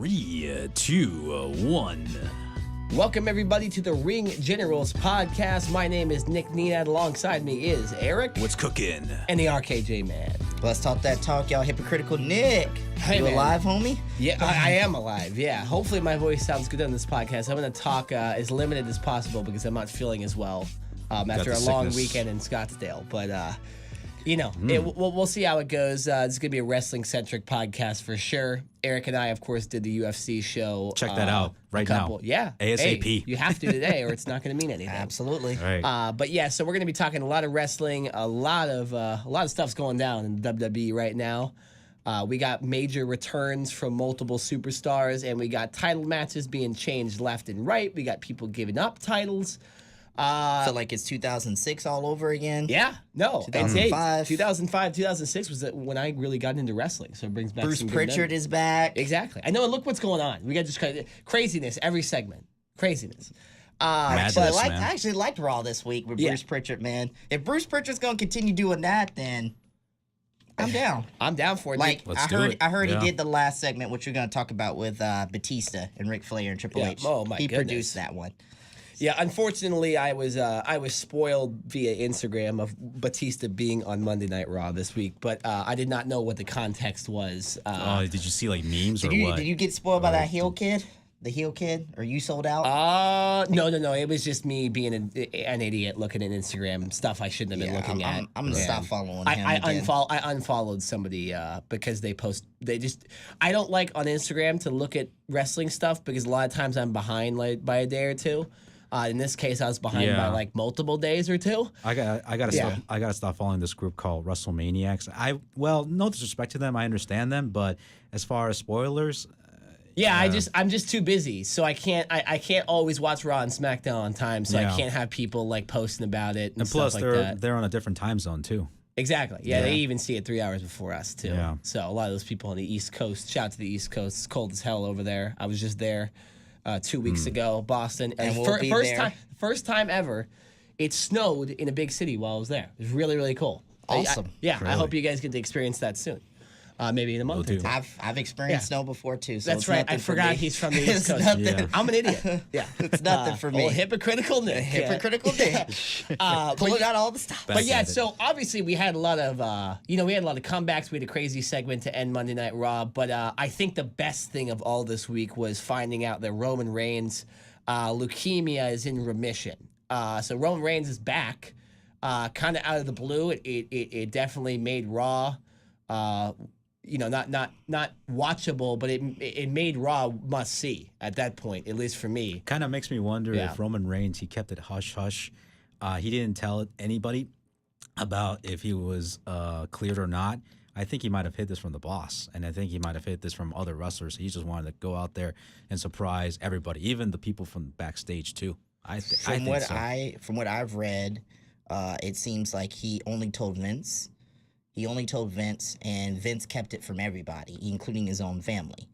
3, 2, 1. Welcome, everybody, to the Ring Generals podcast. My name is Nick Nenad. Alongside me is Eric. What's cooking? And the RKJ man. Let's talk that talk, y'all. Hypocritical Nick. Hey, you man. alive, homie? Yeah, I am alive. Yeah. Hopefully my voice sounds good on this podcast. I'm going to talk as limited as possible because I'm not feeling as well after a long weekend in Scottsdale. But, we'll see how it goes. It's going to be a wrestling-centric podcast for sure. Eric and I, of course, did the UFC show. Check that out right now. Yeah. ASAP. Hey, you have to today or it's not going to mean anything. Absolutely. Right. But yeah, so we're going to be talking a lot of wrestling, a lot of stuff's going down in the WWE right now. We got major returns from multiple superstars, and we got title matches being changed left and right. We got people giving up titles. I feel like it's 2006 all over again. Yeah, no, 2005. 2005, 2006 was when I really got into wrestling. So it brings back Bruce some good Pritchard memories. is back. Exactly. I know. And look what's going on. We got just craziness every segment. Craziness. Madness, But I man. actually liked Raw this week with Yeah. Bruce Pritchard, man. If Bruce Pritchard's gonna continue doing that, then I'm down. I'm down for it. Like Let's do it. I heard Yeah. he did the last segment, which we're gonna talk about with Batista and Ric Flair and Triple Yeah. H. Oh, my he goodness. produced that one. Yeah, unfortunately, I was spoiled via Instagram of Batista being on Monday Night Raw this week, but I did not know what the context was. Did you see like memes or Did what? you get spoiled by that heel kid? The heel kid? Or you sold out? No. It was just me being an idiot looking at Instagram stuff I shouldn't have been looking at. I'm gonna stop following him. I again. unfollowed somebody because I don't like on Instagram to look at wrestling stuff because a lot of times I'm behind like by a day or two. In this case, I was behind by like multiple days or two. I gotta stop following this group called WrestleManiacs. No disrespect to them, I understand them, but as far as spoilers, Yeah, I'm just too busy, so I can't always watch Raw and Smackdown on time, so I Yeah. can't have people like posting about it and plus stuff like that. they're on a different time zone too. Exactly. Yeah, they even see it 3 hours before us too. Yeah. So a lot of those people on the East Coast. Shout out to the East Coast. It's cold as hell over there. I was just there 2 weeks ago, Boston, And we'll be there. first time ever. It snowed in a big city while I was there. It was really, really cool. Awesome. I Really? hope you guys get to experience that soon. Maybe in a month or Will two. do. I've experienced snow before too. So That's it's right. I nothing for forgot me. he's from the East It's Coast. nothing. Yeah. I'm an idiot. Yeah, It's nothing for me. Well, hypocritical Nick. Hypocritical Nick. Pulling out all the stuff. But yeah, Fascinating. so obviously we had a lot of, comebacks. We had a crazy segment to end Monday Night Raw. But I think the best thing of all this week was finding out that Roman Reigns' leukemia is in remission. So Roman Reigns is back, kind of out of the blue. It definitely made Raw, not watchable, but it made Raw must see at that point, at least for me. Kind of makes me wonder Yeah. if Roman Reigns, he kept it hush hush. He didn't tell anybody about if he was cleared or not. I think he might have hid this from the boss, and I think he might have hid this from other wrestlers. He just wanted to go out there and surprise everybody, even the people from backstage too. From what I've read, it seems like he only told Vince. And Vince kept it from everybody, including his own family,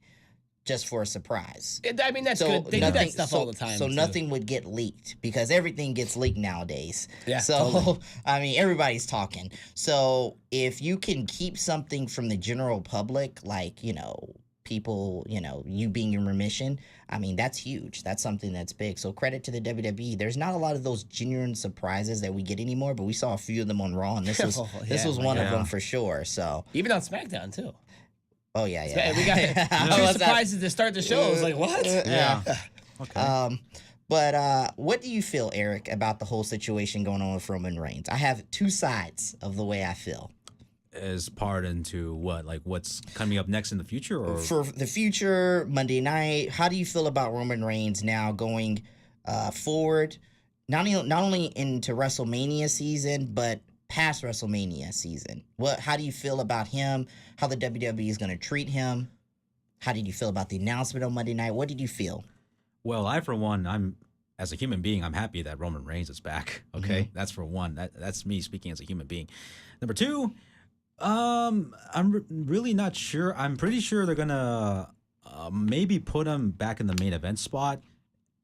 just for a surprise. I mean, that's good. They do that stuff all the time. So too. nothing would get leaked because everything gets leaked nowadays. Yeah, So, totally. I mean, everybody's talking. So if you can keep something from the general public, like, people, you being in remission, I mean, that's huge. That's something that's big. So credit to the WWE. There's not a lot of those genuine surprises that we get anymore, but we saw a few of them on Raw, and this was Oh, this yeah, was my one of God. them for sure. So, Even on SmackDown too. oh yeah. We got I two was surprises to start the show. I was like, what? Yeah. Okay. But what do you feel, Eric, about the whole situation going on with Roman Reigns? I have two sides of the way I feel. As part into what, like what's coming up next in the future, or For the future, Monday night, how do you feel about Roman Reigns now going forward, not only into WrestleMania season, but past WrestleMania season? How do you feel about him, how the WWE is going to treat him? How did you feel about the announcement on Monday night? What did you feel? Well, I for one, as a human being, I'm happy that Roman Reigns is back. Okay, That's for one. That's me speaking as a human being. Number two, I'm really not sure. I'm pretty sure they're gonna maybe put him back in the main event spot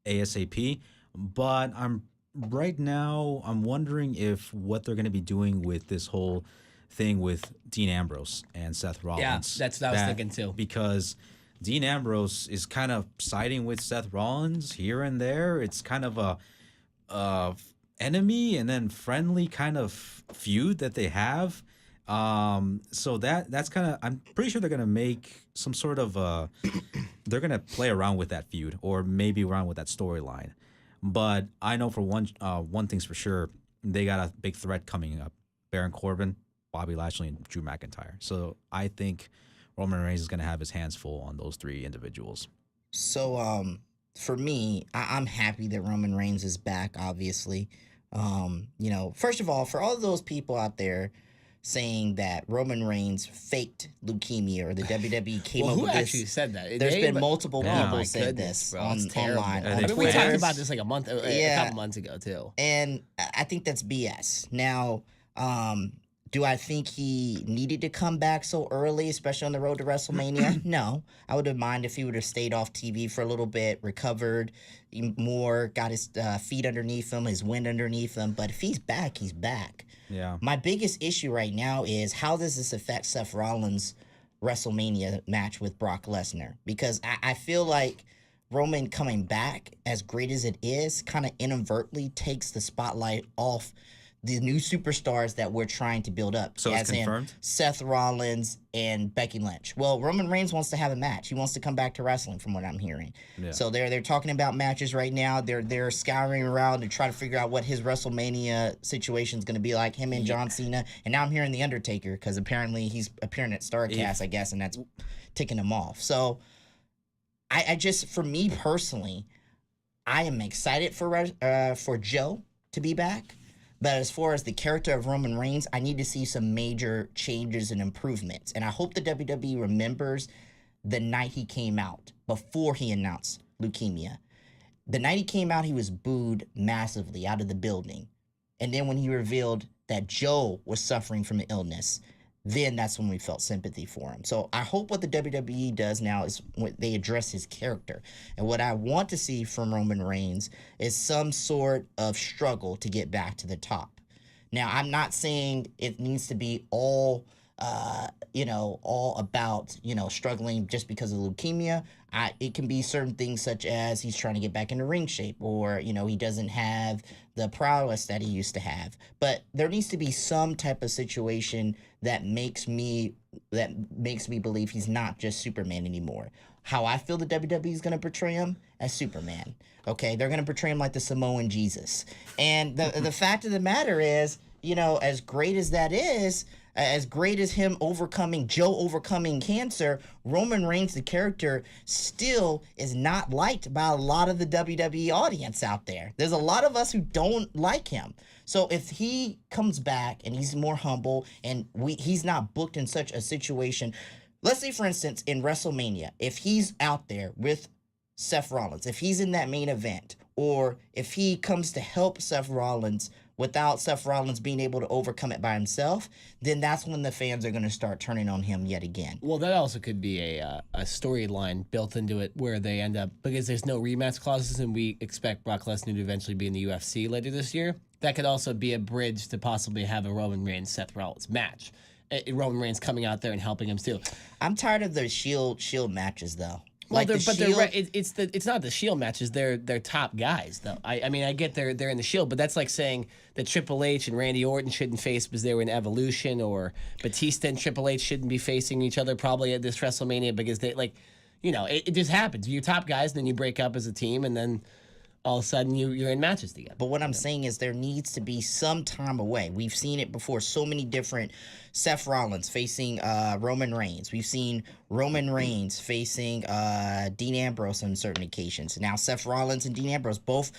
ASAP. But right now I'm wondering if what they're gonna be doing with this whole thing with Dean Ambrose and Seth Rollins. Yeah, that's what I was thinking too. Because Dean Ambrose is kind of siding with Seth Rollins here and there. It's kind of a enemy and then friendly kind of feud that they have. So that's kind of, I'm pretty sure they're gonna make some sort of they're gonna play around with that feud or maybe around with that storyline. But I know for one thing's for sure, they got a big threat coming up: Baron Corbin, Bobby Lashley, and Drew McIntyre. So I think Roman Reigns is gonna have his hands full on those three individuals. So for me, I'm happy that Roman Reigns is back. Obviously, first of all, for all those people out there saying that Roman Reigns faked leukemia or the WWE came up who with this. actually said that? There's been multiple Yeah. people My said this bro, on it's terrible. online. And On they We talked Twitter. about this like a couple months ago too. And I think that's BS. Now, do I think he needed to come back so early, especially on the road to WrestleMania? No. I would have minded if he would have stayed off TV for a little bit, recovered more, got his feet underneath him, his wind underneath him. But if he's back, he's back. Yeah. My biggest issue right now is how does this affect Seth Rollins' WrestleMania match with Brock Lesnar? Because I feel like Roman coming back, as great as it is, kind of inadvertently takes the spotlight off the new superstars that we're trying to build up. So it's as in confirmed? Seth Rollins and Becky Lynch. Well, Roman Reigns wants to have a match. He wants to come back to wrestling, from what I'm hearing. Yeah. So they're talking about matches right now. They're scouring around to try to figure out what his WrestleMania situation is going to be like. Him and John Cena, and now I'm hearing the Undertaker because apparently he's appearing at Starrcast, I guess, and that's ticking him off. So I just, for me personally, I am excited for Joe to be back. But as far as the character of Roman Reigns, I need to see some major changes and improvements. And I hope the WWE remembers the night he came out, before he announced leukemia. The night he came out, he was booed massively out of the building. And then when he revealed that Joe was suffering from an illness, then that's when we felt sympathy for him. So I hope what the WWE does now is when they address his character. And what I want to see from Roman Reigns is some sort of struggle to get back to the top. Now, I'm not saying it needs to be all about, struggling just because of leukemia. It can be certain things such as he's trying to get back into ring shape, or, he doesn't have the prowess that he used to have. But there needs to be some type of situation that makes me believe he's not just Superman anymore. How I feel the WWE is going to portray him as Superman. Okay, they're going to portray him like the Samoan Jesus. And the fact of the matter is, as great as that is, as great as him Joe overcoming cancer, Roman Reigns, the character, still is not liked by a lot of the WWE audience out there. There's a lot of us who don't like him. So if he comes back and he's more humble and he's not booked in such a situation, let's say, for instance, in WrestleMania, if he's out there with Seth Rollins, if he's in that main event, or if he comes to help Seth Rollins without Seth Rollins being able to overcome it by himself, then that's when the fans are going to start turning on him yet again. Well, that also could be a storyline built into it where they end up, because there's no rematch clauses and we expect Brock Lesnar to eventually be in the UFC later this year. That could also be a bridge to possibly have a Roman Reigns-Seth Rollins match. Roman Reigns coming out there and helping him too. I'm tired of the Shield matches, though. Well, Like it's not the Shield matches. They're top guys though. I mean I get they're in the Shield, but that's like saying that Triple H and Randy Orton shouldn't face because they were in Evolution, or Batista and Triple H shouldn't be facing each other probably at this WrestleMania because they it just happens. You're top guys, and then you break up as a team, and then all of a sudden you're in matches together. But what I'm saying is there needs to be some time away. We've seen it before. So many different Seth Rollins facing Roman Reigns. We've seen Roman Reigns facing Dean Ambrose on certain occasions. Now Seth Rollins and Dean Ambrose both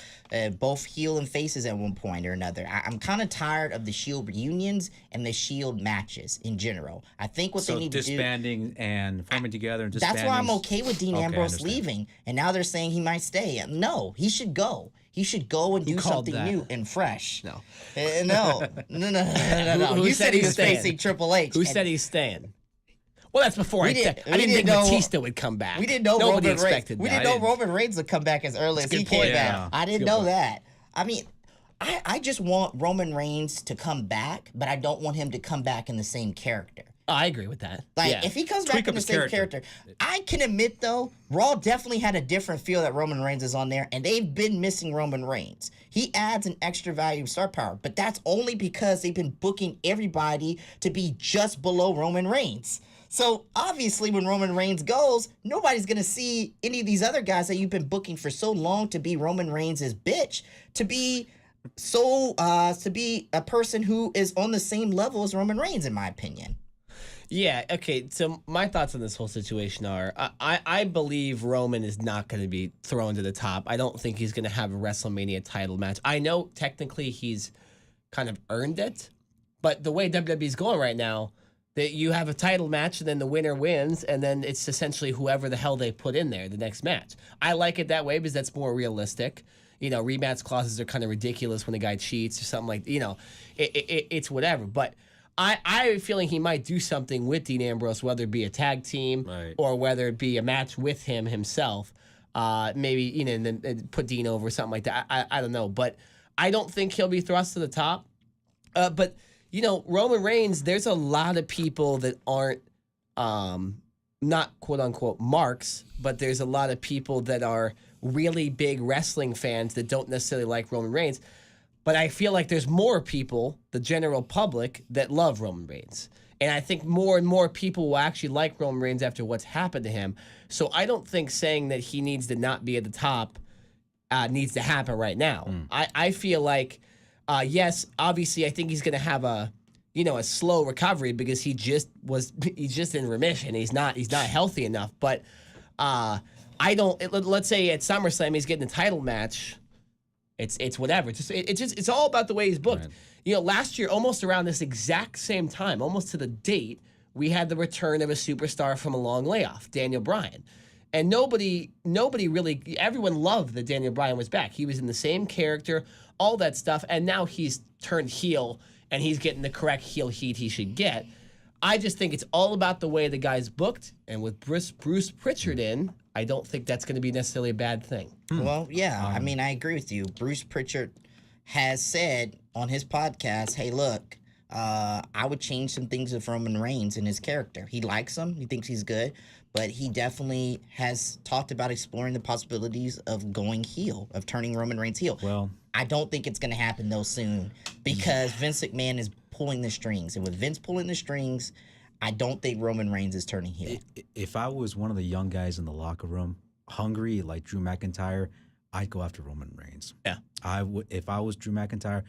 heel and faces at one point or another. I'm kind of tired of the Shield reunions and the Shield matches in general. I think what they need to do, disbanding and forming together and disbanding. that's why I'm okay with Dean Ambrose understand. leaving. And now they're saying he might stay. No, he should go. He should go and do called something that? new and fresh. No. No. Who You said said he he's was staying? facing Triple H. Who and said he's staying? Well, that's before We I didn't- we didn't think didn't know- Batista would come back. We didn't know Nobody Roman expected Reigns. We that. didn't know Roman Reigns would come back as early as a he good came point. back. Yeah. I didn't Good know point. that. I mean, I just want Roman Reigns to come back, but I don't want him to come back in the same character. I agree with that. Like, if he comes back Tweak in up the his same character. character, I can admit, though, Raw definitely had a different feel that Roman Reigns is on there, and they've been missing Roman Reigns. He adds an extra value of star power, but that's only because they've been booking everybody to be just below Roman Reigns. So, obviously, when Roman Reigns goes, nobody's going to see any of these other guys that you've been booking for so long to be Roman Reigns' bitch, to be a person who is on the same level as Roman Reigns, in my opinion. Yeah, okay, so my thoughts on this whole situation are, I believe Roman is not going to be thrown to the top. I don't think he's going to have a WrestleMania title match. I know technically he's kind of earned it, but the way WWE's going right now, that you have a title match and then the winner wins, and then it's essentially whoever the hell they put in there, the next match. I like it that way because that's more realistic. You know, rematch clauses are kind of ridiculous when a guy cheats or something like, you know, it's whatever. But I have a feeling he might do something with Dean Ambrose, whether it be a tag team or whether it be a match with him himself. Maybe, you know, and then put Dean over or something like that. I don't know. But I don't think he'll be thrust to the top. But, you know, Roman Reigns, there's a lot of people that aren't not quote-unquote marks, but there's a lot of people that are really big wrestling fans that don't necessarily like Roman Reigns. But I feel like there's more people, the general public, that love Roman Reigns. And I think more and more people will actually like Roman Reigns after what's happened to him. So I don't think saying that he needs to not be at the top needs to happen right now. I feel like, yes, obviously I think he's going to have a slow recovery because he's just in remission. He's not healthy enough. But let's say at SummerSlam he's getting a title match. It's whatever. It's all about the way he's booked. Right. You know, last year, almost around this exact same time, almost to the date, we had the return of a superstar from a long layoff, Daniel Bryan. And nobody really, everyone loved that Daniel Bryan was back. He was in the same character, all that stuff, and now he's turned heel and he's getting the correct heel heat he should get. I just think it's all about the way the guy's booked, and with Bruce Pritchard in, I don't think that's going to be necessarily a bad thing. Well, yeah, I mean, I agree with you. Bruce Pritchard has said on his podcast, hey, look, I would change some things with Roman Reigns and his character. He likes him. He thinks he's good. But he definitely has talked about exploring the possibilities of going heel, of turning Roman Reigns heel. Well, I don't think it's going to happen, though, soon because Vince McMahon is pulling the strings. And with Vince pulling the strings, I don't think Roman Reigns is turning heel. If I was one of the young guys in the locker room, hungry like Drew McIntyre, I'd go after Roman Reigns. Yeah. I would, if I was Drew McIntyre,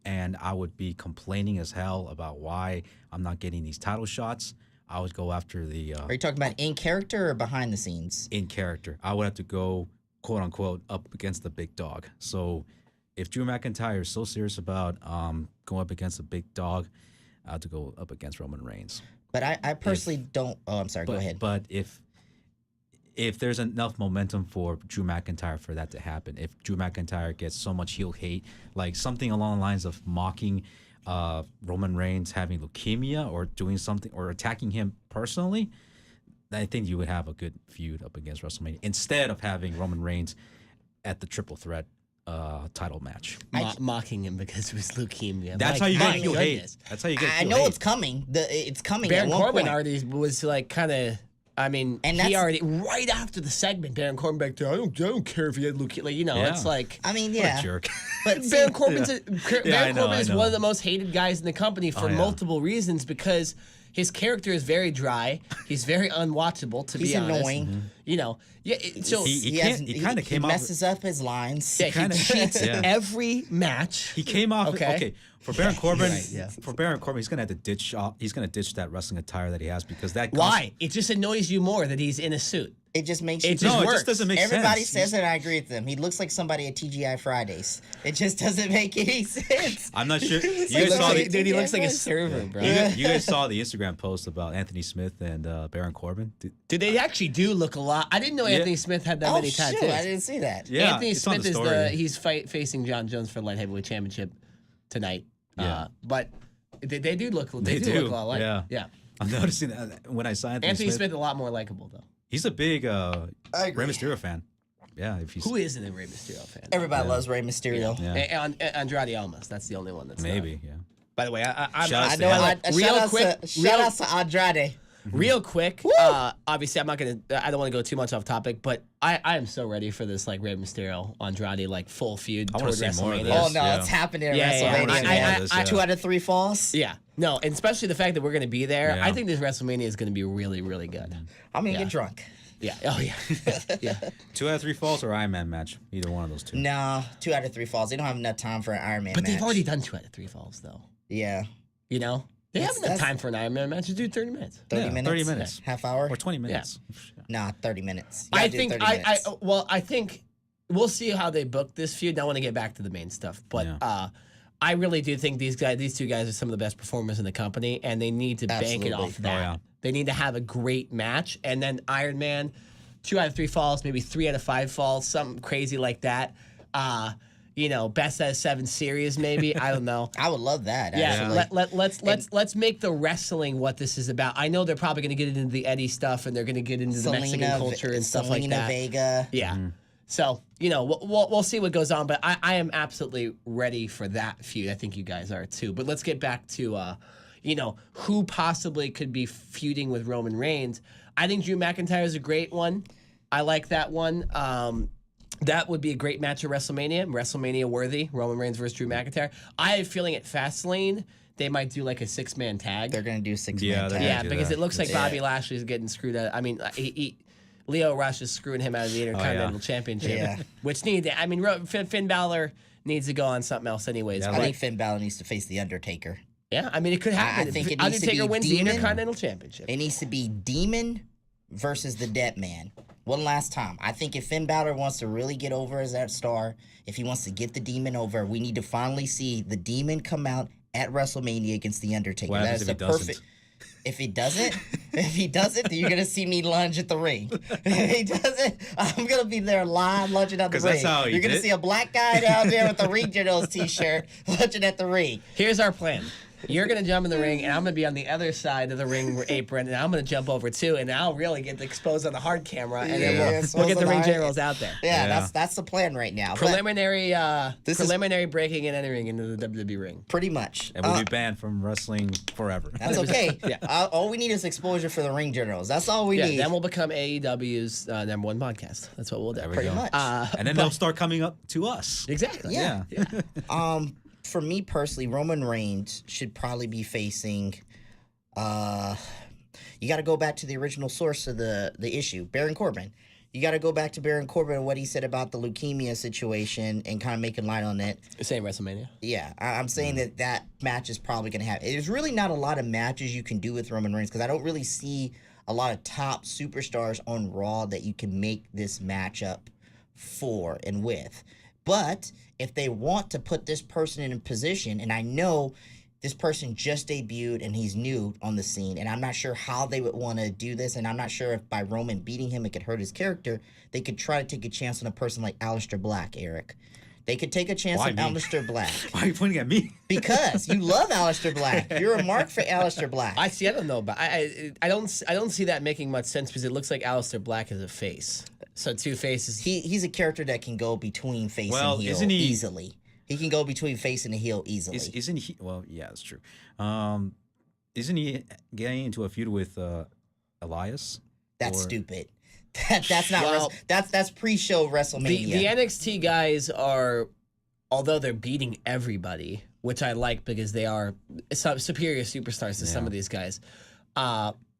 and I would be complaining as hell about why I'm not getting these title shots, I would go after the... Are you talking about in character or behind the scenes? In character. I would have to go, quote unquote, up against the big dog. So if Drew McIntyre is so serious about going up against the big dog, I have to go up against Roman Reigns. But I personally don't... Oh, I'm sorry. Go ahead. But if there's enough momentum for Drew McIntyre for that to happen, if Drew McIntyre gets so much heel hate, like something along the lines of mocking Roman Reigns having leukemia or doing something or attacking him personally, I think you would have a good feud up against WrestleMania instead of having Roman Reigns at the triple threat title match. Mocking him because of his leukemia. That's how you get heel hate. That's how you get heel hate. I know it's coming. It's coming. Baron at one Corbin point. already was like kind of... I mean, and he already right after the segment, Baron Corbin back there. I don't care if he had leukemia. Like, you know, it's like I mean, yeah, what a jerk. But Baron Corbin is one of the most hated guys in the company for multiple reasons because his character is very dry. He's very unwatchable. To be honest, annoying. Mm-hmm. You know, yeah. So he kind of came off. He messes up his lines. Yeah, he cheats every match. He came off. Okay. For Baron Corbin, right, for Baron Corbin, he's gonna have to ditch. He's gonna ditch that wrestling attire that he has because that. Why? It just annoys you more that he's in a suit. It just makes it just it just doesn't make sense. Everybody says that. I agree with them. He looks like somebody at TGI Fridays. It just doesn't make any sense. I'm not sure. He looks like a server, bro. You guys saw the Instagram post about Anthony Smith and Baron Corbin. Did they actually do look a lot? I didn't know Anthony Smith had that many tattoos. Shit, I didn't see that. Yeah, Anthony Smith is he's facing John Jones for light heavyweight championship tonight. Yeah. But they do look. They do look a lot alike. Yeah. I'm noticing that when I saw Anthony Smith a lot more likable though. He's a big Rey Mysterio fan. Yeah. Who isn't a Rey Mysterio fan? Everybody loves Rey Mysterio. Yeah. And Andrade Almas. That's the only one that's maybe. not. Yeah. By the way, Shout out I to know. him. Shout out to Andrade. Real quick, obviously I don't want to go too much off topic, but I am so ready for this like Rey Mysterio Andrade like full feud I wanna toward see more of WrestleMania. this. Oh no, Yeah. it's happening at Yeah, yeah, WrestleMania. I wanna see more of this, 2 out of 3 falls. Yeah, no, and especially the fact that we're going to be there. Yeah. I think this WrestleMania is going to be really, really good. I'm gonna get drunk. Yeah. Oh yeah. Yeah. 2 out of 3 falls or Iron Man match? Either one of those two. No, 2 out of 3 falls. They don't have enough time for an Iron Man But match. they've already done 2 out of 3 falls though. Yeah, You know, they have enough that's- time for an Iron Man match. Just do 30 minutes. 30 Yeah, minutes. 30 minutes. Half hour. Or 20 minutes. Nah, 30 minutes. You I gotta do think 30 I minutes. I think we'll see how they book this feud. I want to get back to the main stuff, but Yeah. I really do think these two guys are some of the best performers in the company, and they need to bank it Absolutely. off that. Oh, yeah. They need to have a great match, and then Iron Man, 2 out of 3 falls, maybe 3 out of 5 falls, something crazy like that. You know, best out of 7 series, maybe. I don't know. I would love that. Yeah, Actually. let's make the wrestling what this is about. I know they're probably going to get into the Eddie stuff, and they're going to get into the Mexican culture and stuff like that. Vega. Yeah. So, you know, we'll see what goes on, but I am absolutely ready for that feud. I think you guys are too. But let's get back to, you know, who possibly could be feuding with Roman Reigns. I think Drew McIntyre is a great one. I like that one. That would be a great match at WrestleMania. WrestleMania worthy. Roman Reigns versus Drew McIntyre. I have a feeling at Fastlane, they might do like a 6-man tag. They're gonna do 6 Yeah, man they're tag. Yeah, do because that. it looks like Yeah. Bobby Lashley's getting screwed out. I mean, Leo Rush is screwing him out of the Intercontinental Championship, Yeah. which Finn Balor needs to go on something else anyways. Yeah, I but- think Finn Balor needs to face the Undertaker. yeah, I mean, it could happen. I think it needs to Undertaker be wins Demon. the Intercontinental Championship. It needs to be Demon versus the Dead Man. One last time. I think if Finn Balor wants to really get over as that star, if he wants to get the Demon over, we need to finally see the Demon come out at WrestleMania against the Undertaker. What That happens is if the he doesn't? perfect. If he doesn't, then you're gonna see me lunge at the ring. If he doesn't, I'm gonna be there live lunging at the 'Cause ring. that's how he You're gonna did. see a black guy down there with the Ring Generals t-shirt lunging at the ring. Here's our plan. You're going to jump in the ring, and I'm going to be on the other side of the ring apron, and I'm going to jump over too, and I'll really get exposed on the hard camera, and Yeah, then we'll get the ring generals out there. Yeah, Yeah. that's the plan right now. But Preliminary This is- preliminary breaking and entering into the WWE ring. pretty much. And we'll be banned from wrestling forever. That's okay. Yeah. All we need is exposure for the Ring Generals. That's all we Yeah, need. then we'll become AEW's #1 podcast. That's what we'll do. There we pretty go. much. And then they'll start coming up to us. Exactly. Yeah. Yeah. For me personally, Roman Reigns should probably be facing. You got to go back to the original source of the issue, Baron Corbin. You got to go back to Baron Corbin and what he said about the leukemia situation and kind of making light on it. Same WrestleMania. Yeah, I'm saying that match is probably going to happen. There's really not a lot of matches you can do with Roman Reigns because I don't really see a lot of top superstars on Raw that you can make this matchup for and with. But if they want to put this person in a position, and I know this person just debuted and he's new on the scene, and I'm not sure how they would want to do this, and I'm not sure if by Roman beating him it could hurt his character. They could try to take a chance on a person like Aleister Black, Eric. They could take a chance Why on me? Aleister Black. Why are you pointing at me? Because you love Aleister Black. You're a mark for Aleister Black. I see. I don't know, but I don't see that making much sense because it looks like Aleister Black is a face. So 2 faces. He's a character that can go between face Well, and heel isn't he- easily. He can go between face and a heel easily. Isn't he? Well, yeah, that's true. Isn't he getting into a feud with Elias? That's Or- stupid. That's not. Well, that's pre-show WrestleMania. The NXT guys are, although they're beating everybody, which I like because they are superior superstars to some Yeah. of these guys.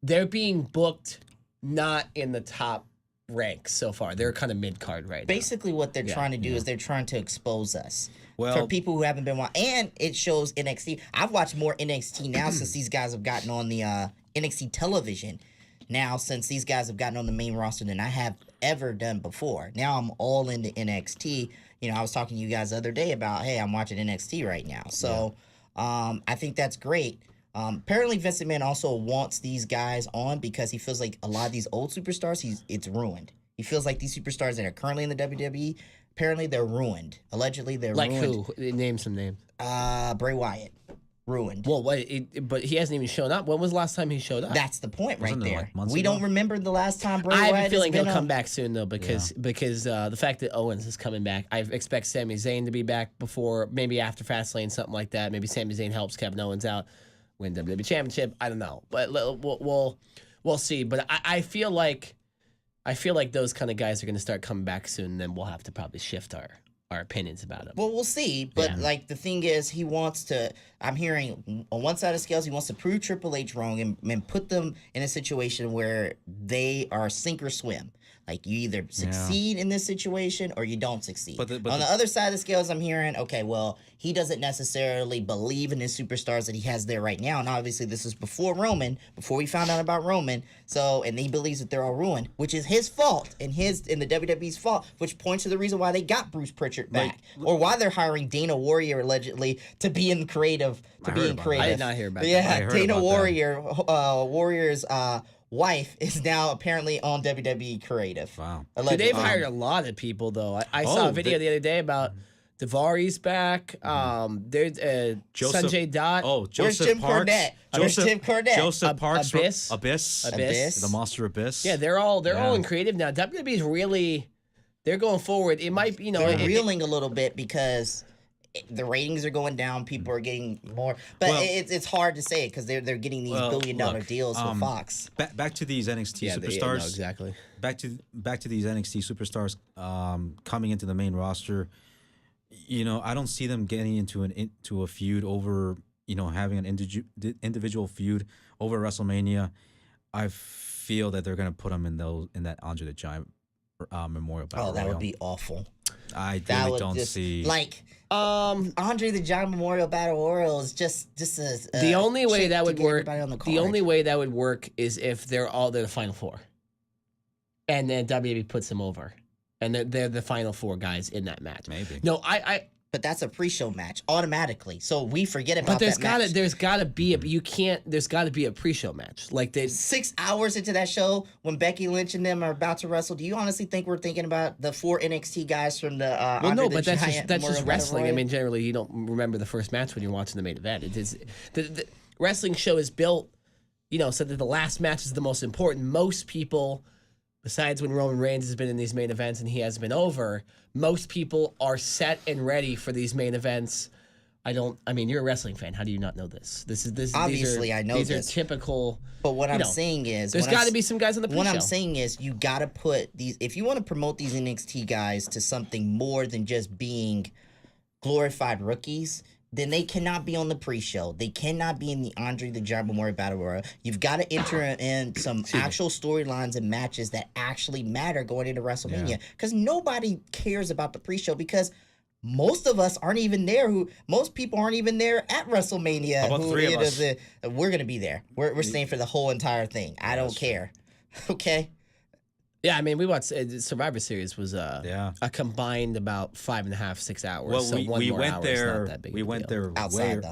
They're being booked not in the top ranks so far. They're kind of mid card right now. Basically, what they're trying to do is they're trying to expose us. Well- for people who haven't been watching, and it shows NXT. I've watched more NXT now since these guys have gotten on the NXT television. Now, since these guys have gotten on the main roster than I have ever done before. Now I'm all into NXT. You know, I was talking to you guys the other day about, hey, I'm watching NXT right now. So I think that's great. Apparently, Vince McMahon also wants these guys on because he feels like a lot of these old superstars, it's ruined. He feels like these superstars that are currently in the WWE, apparently they're ruined. Allegedly, they're like ruined. who? Name some names. Bray Wyatt. ruined. Well, but he hasn't even shown up. When was the last time he showed up? That's the point right Wasn't it, there. like, months We ago? don't remember the last time Bray I Wyatt have a feeling has he'll been come on. back soon though, because the fact that Owens is coming back, I expect Sami Zayn to be back before, maybe after Fastlane, something like that. Maybe Sami Zayn helps Kevin Owens out, win WWE Championship. I don't know, but we'll see. But I feel like those kind of guys are going to start coming back soon. And then we'll have to probably shift our opinions about them. Well, we'll see. But like the thing is, he wants to. I'm hearing on one side of the scales, he wants to prove Triple H wrong and put them in a situation where they are sink or swim. Like you either succeed in this situation or you don't succeed. But on the other side of the scales, I'm hearing, okay, well, he doesn't necessarily believe in his superstars that he has there right now. And obviously this is before we found out about Roman. So, and he believes that they're all ruined, which is his fault and the WWE's fault, which points to the reason why they got Bruce Pritchard back or why they're hiring Dana Warrior allegedly to be in creative. I did not hear about that. Yeah, Dana Warrior, Warrior's wife is now apparently on WWE Creative. Wow. Dude, they've hired a lot of people though. I saw a video the other day about Daivari back. There's Sanjay Dutt. Oh, Where's Joseph Jim Parks. Cornette? Where's Tim Cornette? Joseph Parks. Abyss. Abyss. The Monster Abyss. Yeah, they're all in creative now. WWE's really, they're going forward. It might be, they're reeling a little bit because the ratings are going down. People are getting more, but it's hard to say it because they're getting these billion-dollar deals with Fox. Back to these NXT superstars. Exactly. Back to these NXT superstars coming into the main roster. You know, I don't see them getting into a feud over, you know, having an individual feud over WrestleMania. I feel that they're going to put them in that Andre the Giant Memorial Battle Royal. That would be awful. I really don't see Andre the Giant Memorial Battle Royal is just a the only way that would work. The only way that would work is if they're the final four, and then WWE puts them over, and they're the final four guys in that match. Maybe. No, But that's a pre-show match automatically, so we forget about that match. But there's gotta be there's gotta be a pre-show match. Like 6 hours into that show when Becky Lynch and them are about to wrestle. Do you honestly think we're thinking about the 4 NXT guys from the? But that's just wrestling. I mean, generally you don't remember the first match when you're watching the main event. It is the wrestling show is built, you know, so that the last match is the most important. Most people, besides when Roman Reigns has been in these main events and he has been over, most people are set and ready for these main events. I mean, you're a wrestling fan. How do you not know this? This obviously I know these this. Are typical. But what I'm saying is, there's got to be some guys on the pre-show. What I'm saying is, you got to put these. If you want to promote these NXT guys to something more than just being glorified rookies, then they cannot be on the pre-show. They cannot be in the Andre the Giant Memorial Battle Royal. You've got to enter in some actual storylines and matches that actually matter going into WrestleMania. Because nobody cares about the pre-show because most of us aren't even there. Most people aren't even there at WrestleMania. How about 3 of us? We're gonna be there. We're staying for the whole entire thing. I don't care. Okay. Yeah, I mean, we watched Survivor Series was a combined about 5.5, 6 hours. Well, so we went there. We went there Outside,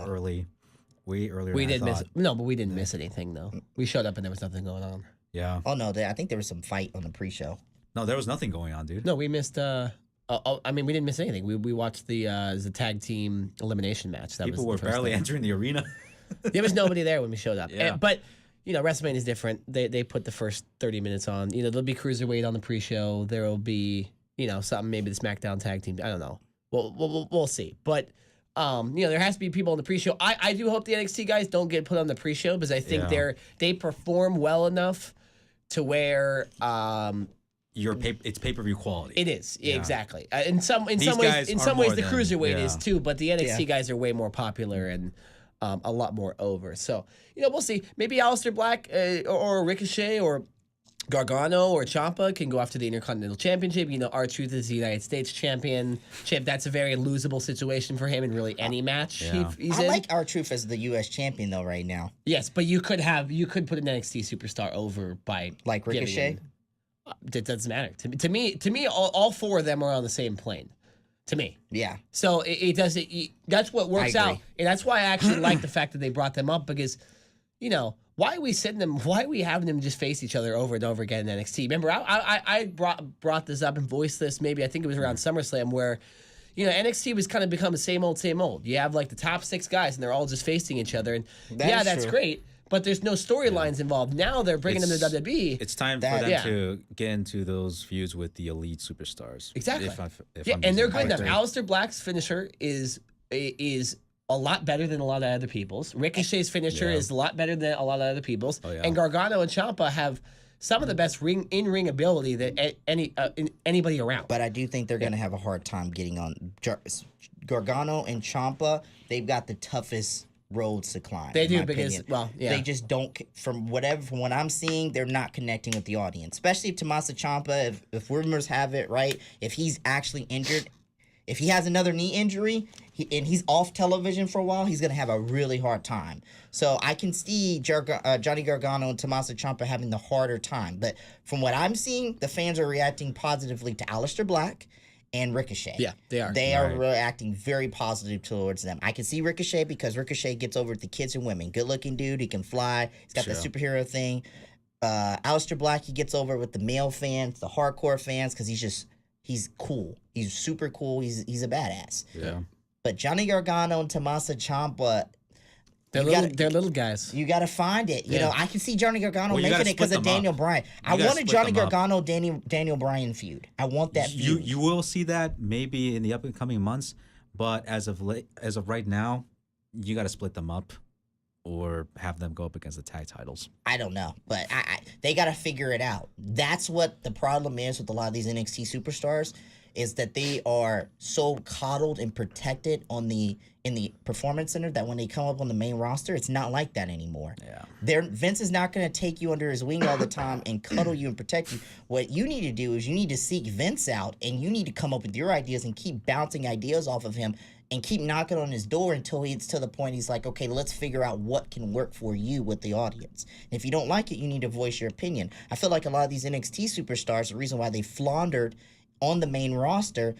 way earlier. We didn't miss. No, but we didn't miss anything though. We showed up and there was nothing going on. Yeah. Oh no, I think there was some fight on the pre-show. No, there was nothing going on, dude. No, we missed. I mean, we didn't miss anything. We watched the tag team elimination match. People were barely entering the arena. There was nobody there when we showed up. Yeah. But you know, WrestleMania is different. They put the first 30 minutes on. You know, there'll be Cruiserweight on the pre-show. There will be, you know, something, maybe the Smackdown tag team. I don't know. We'll see. But you know, there has to be people on the pre-show. I do hope the NXT guys don't get put on the pre-show because I think they perform well enough to where it's pay-per-view quality. It is exactly. In some ways, the Cruiserweight is too. But the NXT guys are way more popular and a lot more over. So, you know, we'll see. Maybe Aleister Black or Ricochet or Gargano or Ciampa can go after the Intercontinental Championship. You know, R-Truth is the United States Championship. That's a very losable situation for him in really any match he's in. I like R-Truth as the U.S. champion, though, right now. Yes, but you could put an NXT superstar over by... Like Ricochet? It doesn't matter. To me, all 4 of them are on the same plane. To me. Yeah. So it doesn't... That's what works out. And that's why I actually like the fact that they brought them up because, you know... Why are we having them just face each other over and over again in NXT? Remember, I brought this up and voiced this maybe, I think it was around SummerSlam, where, You know, NXT was kind of become the same old, same old. You have like the top 6 guys, and they're all just facing each other. And that's true. great, but there's no storylines involved. Now they're bringing them to WWE. It's time for them to get into those feuds with the elite superstars. Exactly. If Yeah, I'm and they're using good that. now. Aleister Black's finisher is a lot better than a lot of other people's. Ricochet's finisher is a lot better than a lot of other people's. Oh, yeah. And Gargano and Ciampa have some of the best in-ring ability that anybody around. But I do think they're going to have a hard time getting on. Gargano and Ciampa, they've got the toughest roads to climb. They in do my because, opinion. yeah. They just don't, from what I'm seeing, they're not connecting with the audience. Especially if Tommaso Ciampa, if rumors have it right, if he's actually injured, if he has another knee injury and he's off television for a while, he's going to have a really hard time. So I can see Johnny Gargano and Tommaso Ciampa having the harder time. But from what I'm seeing, the fans are reacting positively to Aleister Black and Ricochet. Yeah, they are. They are reacting very positive towards them. I can see Ricochet because Ricochet gets over with the kids and women. Good-looking dude. He can fly. He's got the superhero thing. Aleister Black, he gets over with the male fans, the hardcore fans, because he's cool. He's super cool. He's a badass. Yeah. But Johnny Gargano and Tommaso Ciampa, they're little guys. you got to find it. You know, I can see Johnny Gargano Well, you making gotta it because split of them Daniel up. Bryan. I gotta want a split Johnny them up. Gargano Daniel Bryan feud. I want that feud. You will see that maybe in the upcoming months, but as of right now, you got to split them up or have them go up against the tag titles. I don't know, but they got to figure it out. That's what the problem is with a lot of these NXT superstars, is that they are so coddled and protected in the performance center that when they come up on the main roster, it's not like that anymore. Yeah. Vince is not going to take you under his wing all the time and cuddle you and protect you. What you need to do is you need to seek Vince out, and you need to come up with your ideas and keep bouncing ideas off of him and keep knocking on his door until it's to the point he's like, okay, let's figure out what can work for you with the audience. And if you don't like it, you need to voice your opinion. I feel like a lot of these NXT superstars, the reason why they floundered on the main roster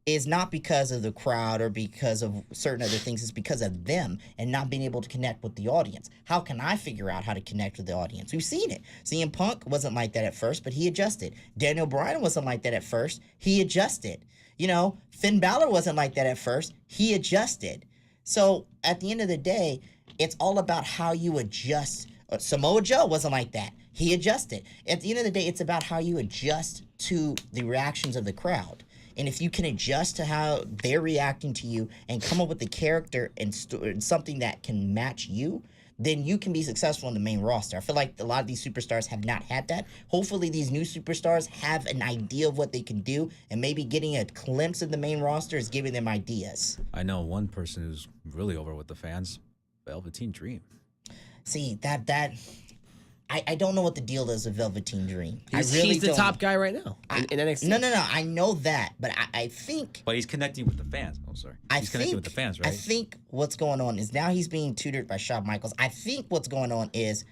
is not because of the crowd or because of certain other things. It's because of them and not being able to connect with the audience. How can I figure out how to connect with the audience? We've seen it. CM Punk wasn't like that at first, but he adjusted. Daniel Bryan wasn't like that at first. He adjusted. You know, Finn Balor wasn't like that at first. He adjusted. So at the end of the day, it's all about how you adjust. Samoa Joe wasn't like that. He adjusted. At the end of the day, it's about how you adjust to the reactions of the crowd. And if you can adjust to how they're reacting to you and come up with a character and something that can match you, then you can be successful in the main roster. I feel like a lot of these superstars have not had that. Hopefully these new superstars have an idea of what they can do, and maybe getting a glimpse of the main roster is giving them ideas. I know one person who's really over with the fans, Velveteen Dream. See, I don't know what the deal is with Velveteen Dream. He's the don't. top guy right now in NXT. No. I know that, but I think... But he's connecting with the fans. Oh, sorry. He's connecting with the fans, right? I think what's going on is now he's being tutored by Shawn Michaels. I think what's going on is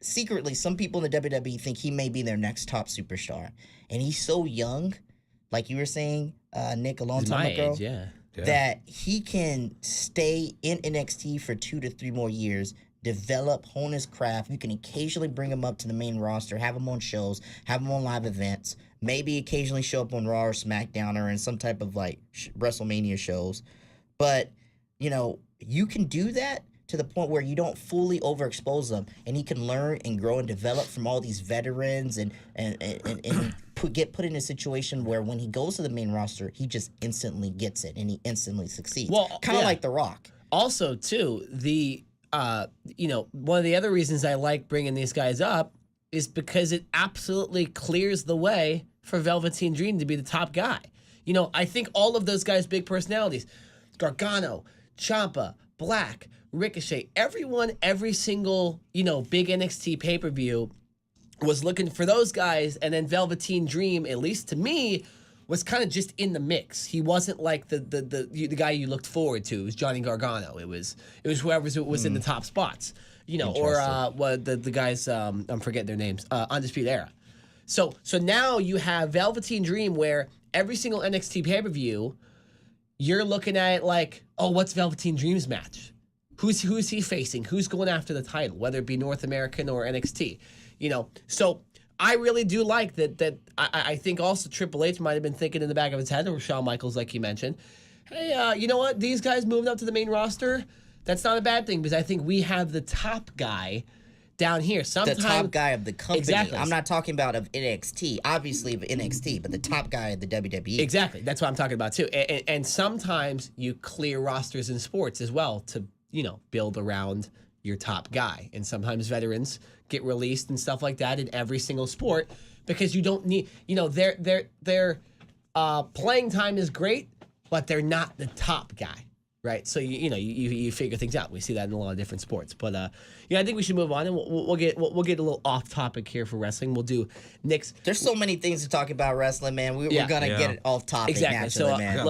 secretly some people in the WWE think he may be their next top superstar. And he's so young, like you were saying, Nick, a long He's time my ago, age, yeah. that he can stay in NXT for 2 to 3 more years, develop, hone his craft. You can occasionally bring him up to the main roster, have him on shows, have him on live events, maybe occasionally show up on Raw or SmackDown or in some type of like WrestleMania shows. But, you know, you can do that to the point where you don't fully overexpose them, and he can learn and grow and develop from all these veterans and get put in a situation where when he goes to the main roster, he just instantly gets it and he instantly succeeds. Well, kind of like The Rock. Also, too, one of the other reasons I like bringing these guys up is because it absolutely clears the way for Velveteen Dream to be the top guy. You know, I think all of those guys' big personalities, Gargano, Ciampa, Black, Ricochet, everyone, every single, big NXT pay-per-view was looking for those guys, and then Velveteen Dream, at least to me, was kind of just in the mix. He wasn't like the guy you looked forward to. It was Johnny Gargano. It was whoever was in the top spots, or the guys. I'm forgetting their names. Undisputed Era. So now you have Velveteen Dream, where every single NXT pay per view, you're looking at it like, oh, what's Velveteen Dream's match? Who's he facing? Who's going after the title, whether it be North American or NXT? So I really do like that. I think also Triple H might have been thinking in the back of his head, or Shawn Michaels, like you mentioned, hey, you know what? These guys moved up to the main roster. That's not a bad thing because I think we have the top guy down here. The top guy of the company. Exactly. I'm not talking about of NXT, obviously of NXT, but the top guy of the WWE. Exactly. That's what I'm talking about too. And sometimes you clear rosters in sports as well to, build around your top guy. And sometimes veterans get released and stuff like that in every single sport because you don't need, their playing time is great, but they're not the top guy. Right, so you figure things out. We see that in a lot of different sports, but I think we should move on, and we'll get a little off topic here for wrestling. We'll do Nick's. There's so many things to talk about wrestling, man. We're gonna get it off topic exactly. naturally, So man.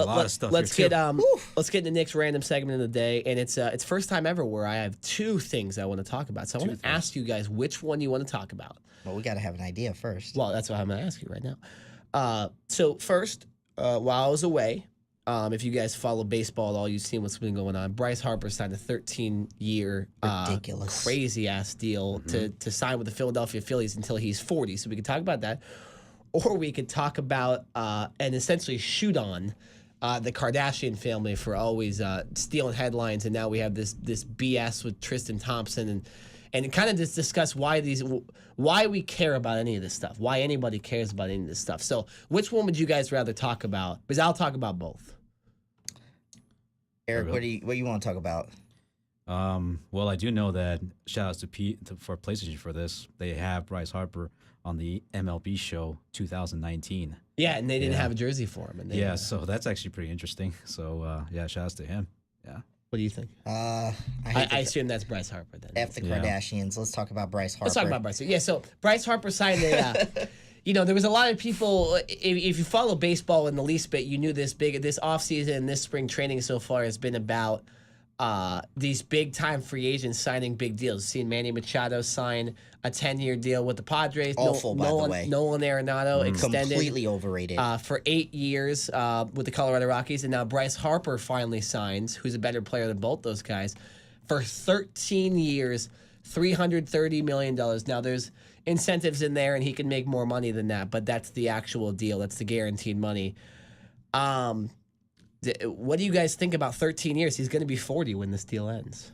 let's get into Nick's random segment of the day, and it's first time ever where I have two things I want to talk about. So I want to ask you guys which one you want to talk about. Well, we got to have an idea first. Well, that's what I'm gonna ask you right now. So first, while I was away. If you guys follow baseball at all, you've seen what's been going on. Bryce Harper signed a 13-year ridiculous, crazy-ass deal to sign with the Philadelphia Phillies until he's 40. So we could talk about that. Or we could talk about and essentially shoot on the Kardashian family for always stealing headlines. And now we have this BS with Tristan Thompson and kind of just discuss why we care about any of this stuff, why anybody cares about any of this stuff. So which one would you guys rather talk about? Because I'll talk about both. Eric, what do you want to talk about? Well, I do know that shout outs for PlayStation for this. They have Bryce Harper on the MLB show 2019. Yeah, and they didn't have a jersey for him. And so that's actually pretty interesting. So shout outs to him. Yeah. What do you think? I assume that's Bryce Harper then. F the Kardashians. Let's talk about Bryce Harper. Let's talk about Bryce. Yeah, so Bryce Harper signed a. There was a lot of people. If you follow baseball in the least bit, you knew this offseason and this spring training so far has been about these big time free agents signing big deals. Seen Manny Machado sign a 10-year deal with the Padres. Awful, by the way. Nolan Arenado extended completely overrated for 8 years with the Colorado Rockies, and now Bryce Harper finally signs, who's a better player than both those guys, for 13 years, $330 million. Now there's incentives in there, and he can make more money than that, but that's the actual deal. That's the guaranteed money. What do you guys think about 13 years? He's going to be 40 when this deal ends.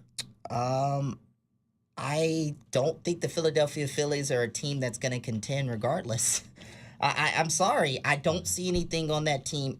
I don't think the Philadelphia Phillies are a team that's going to contend regardless. I'm sorry. I don't see anything on that team.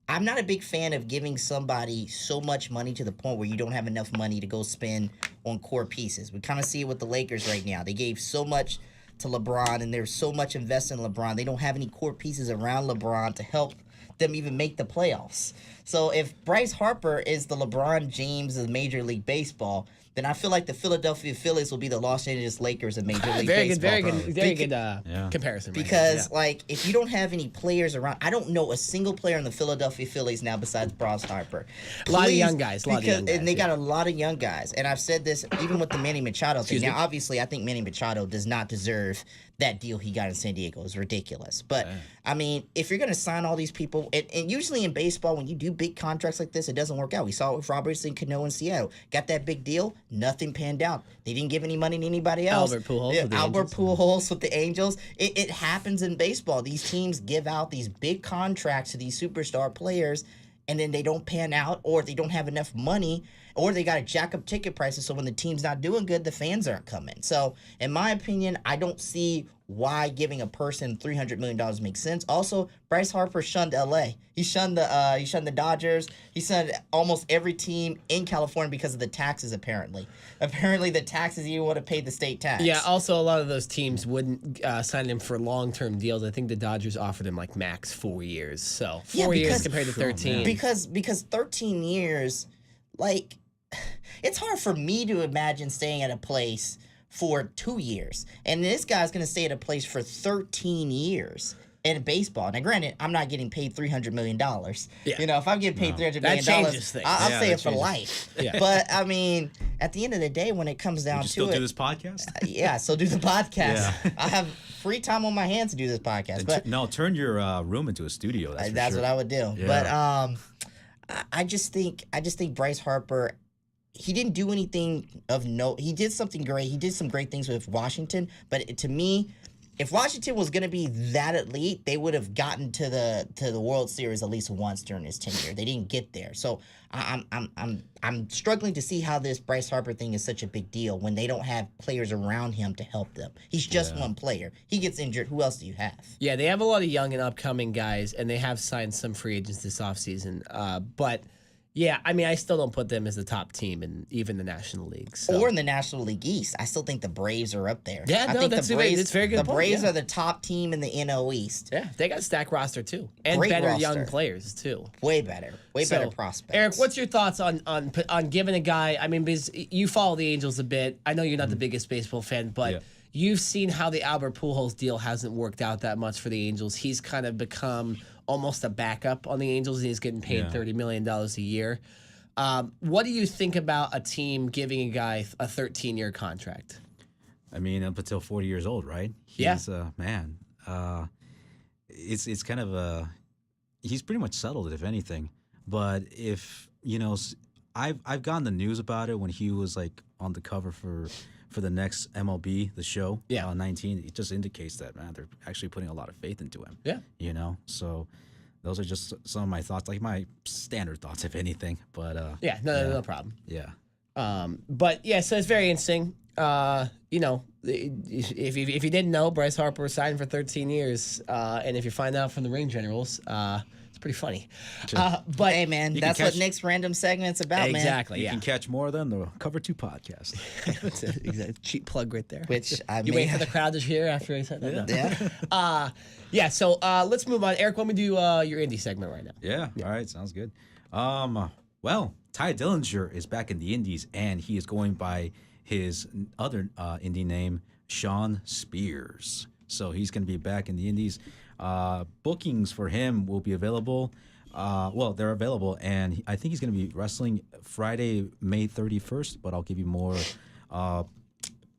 I'm not a big fan of giving somebody so much money to the point where you don't have enough money to go spend on core pieces. We kind of see it with the Lakers right now. They gave so much to LeBron, and there's so much invested in LeBron. They don't have any core pieces around LeBron to help them even make the playoffs. So if Bryce Harper is the LeBron James of Major League Baseball, then I feel like the Philadelphia Phillies will be the Los Angeles Lakers of Major League Baseball. Very good comparison. Because, if you don't have any players around, I don't know a single player in the Philadelphia Phillies now besides Bryce Harper. A lot of young guys. And they got a lot of young guys. And I've said this even with the Manny Machado thing. Now, obviously, I think Manny Machado does not deserve that deal he got in San Diego. It's ridiculous. But, I mean, if you're going to sign all these people, and usually in baseball, when you do big contracts like this, it doesn't work out. We saw it with Robertson Cano in Seattle. Got that big deal, nothing panned out. They didn't give any money to anybody else. Albert Pujols with the Angels. It happens in baseball. These teams give out these big contracts to these superstar players, and then they don't pan out, or they don't have enough money, or they got to jack up ticket prices, so when the team's not doing good, the fans aren't coming. So, in my opinion, I don't see why giving a person $300 million makes sense. Also, Bryce Harper shunned L.A. He shunned the Dodgers. He shunned almost every team in California because of the taxes, apparently. Apparently, the taxes, you want to pay the state tax. Yeah, also, a lot of those teams wouldn't sign him for long-term deals. I think the Dodgers offered him, max 4 years. So, 4 years compared to 13. Because 13 years, it's hard for me to imagine staying at a place for 2 years. And this guy's going to stay at a place for 13 years in baseball. Now, granted, I'm not getting paid $300 million. Yeah. If I'm getting paid $300 million, I'll stay it for life. Yeah. But, I mean, at the end of the day, when it comes down to still do this podcast? Yeah, still do the podcast. Yeah. I have free time on my hands to do this podcast. But turn your room into a studio. That's what I would do. Yeah. But I just think Bryce Harper, he didn't do anything of note. He did something great. He did some great things with Washington, but to me, if Washington was going to be that elite, they would have gotten to the World Series at least once during his tenure. They didn't get there, so I'm struggling to see how this Bryce Harper thing is such a big deal when they don't have players around him to help them. He's just one player. He gets injured. Who else do you have? Yeah, they have a lot of young and upcoming guys, and they have signed some free agents this offseason. But yeah, I mean, I still don't put them as the top team in even the National League. So. Or in the National League East. I still think the Braves are up there. Yeah, I no, think that's the Braves, it's very good. The point, Braves yeah. are the top team in the NL East. Yeah, they got a stacked roster too, and Great better roster. young players too. Way better prospects. Eric, what's your thoughts on giving a guy? I mean, because you follow the Angels a bit. I know you're not the biggest baseball fan, but you've seen how the Albert Pujols deal hasn't worked out that much for the Angels. He's kind of become almost a backup on the Angels, and he's getting paid $30 million a year. What do you think about a team giving a guy a 13-year contract? I mean, up until 40 years old, right? He's man. It's kind of he's pretty much settled, if anything. But if I've gotten the news about it when he was like on the cover for the next MLB, the show, 19. It just indicates that they're actually putting a lot of faith into him. Yeah, so. Those are just some of my thoughts, like my standard thoughts, if anything. But no problem. Yeah. But yeah, so it's very interesting. If you didn't know, Bryce Harper signed for 13 years, and if you find out from the Ring Generals, it's pretty funny. But hey, man, that's what Nick's random segment's about, man. Exactly. You can catch more of them the Cover 2 podcast. That's a cheap plug right there. Which you wait for the crowd to hear after I said that. Yeah. So let's move on. Eric, let me do your indie segment right now. Yeah. All right. Sounds good. Well, Ty Dillinger is back in the Indies, and he is going by his other indie name, Sean Spears. So he's going to be back in the Indies. Bookings for him will be available. They're available, and I think he's going to be wrestling Friday, May 31st, but I'll give you more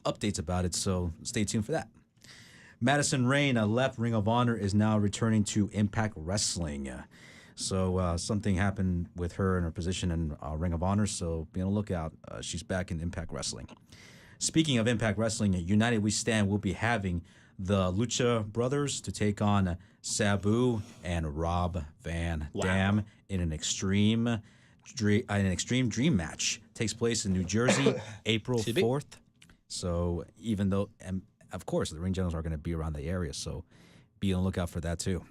updates about it, so stay tuned for that. Madison Rayne left Ring of Honor, is now returning to Impact Wrestling. So something happened with her and her position in Ring of Honor, so be on the lookout. She's back in Impact Wrestling. Speaking of Impact Wrestling, United We Stand will be having the Lucha Brothers to take on Sabu and Rob Van Dam in an extreme dream match. Takes place in New Jersey, April 4th. So even though, and of course, the Ring Generals are going to be around the area, so be on the lookout for that too.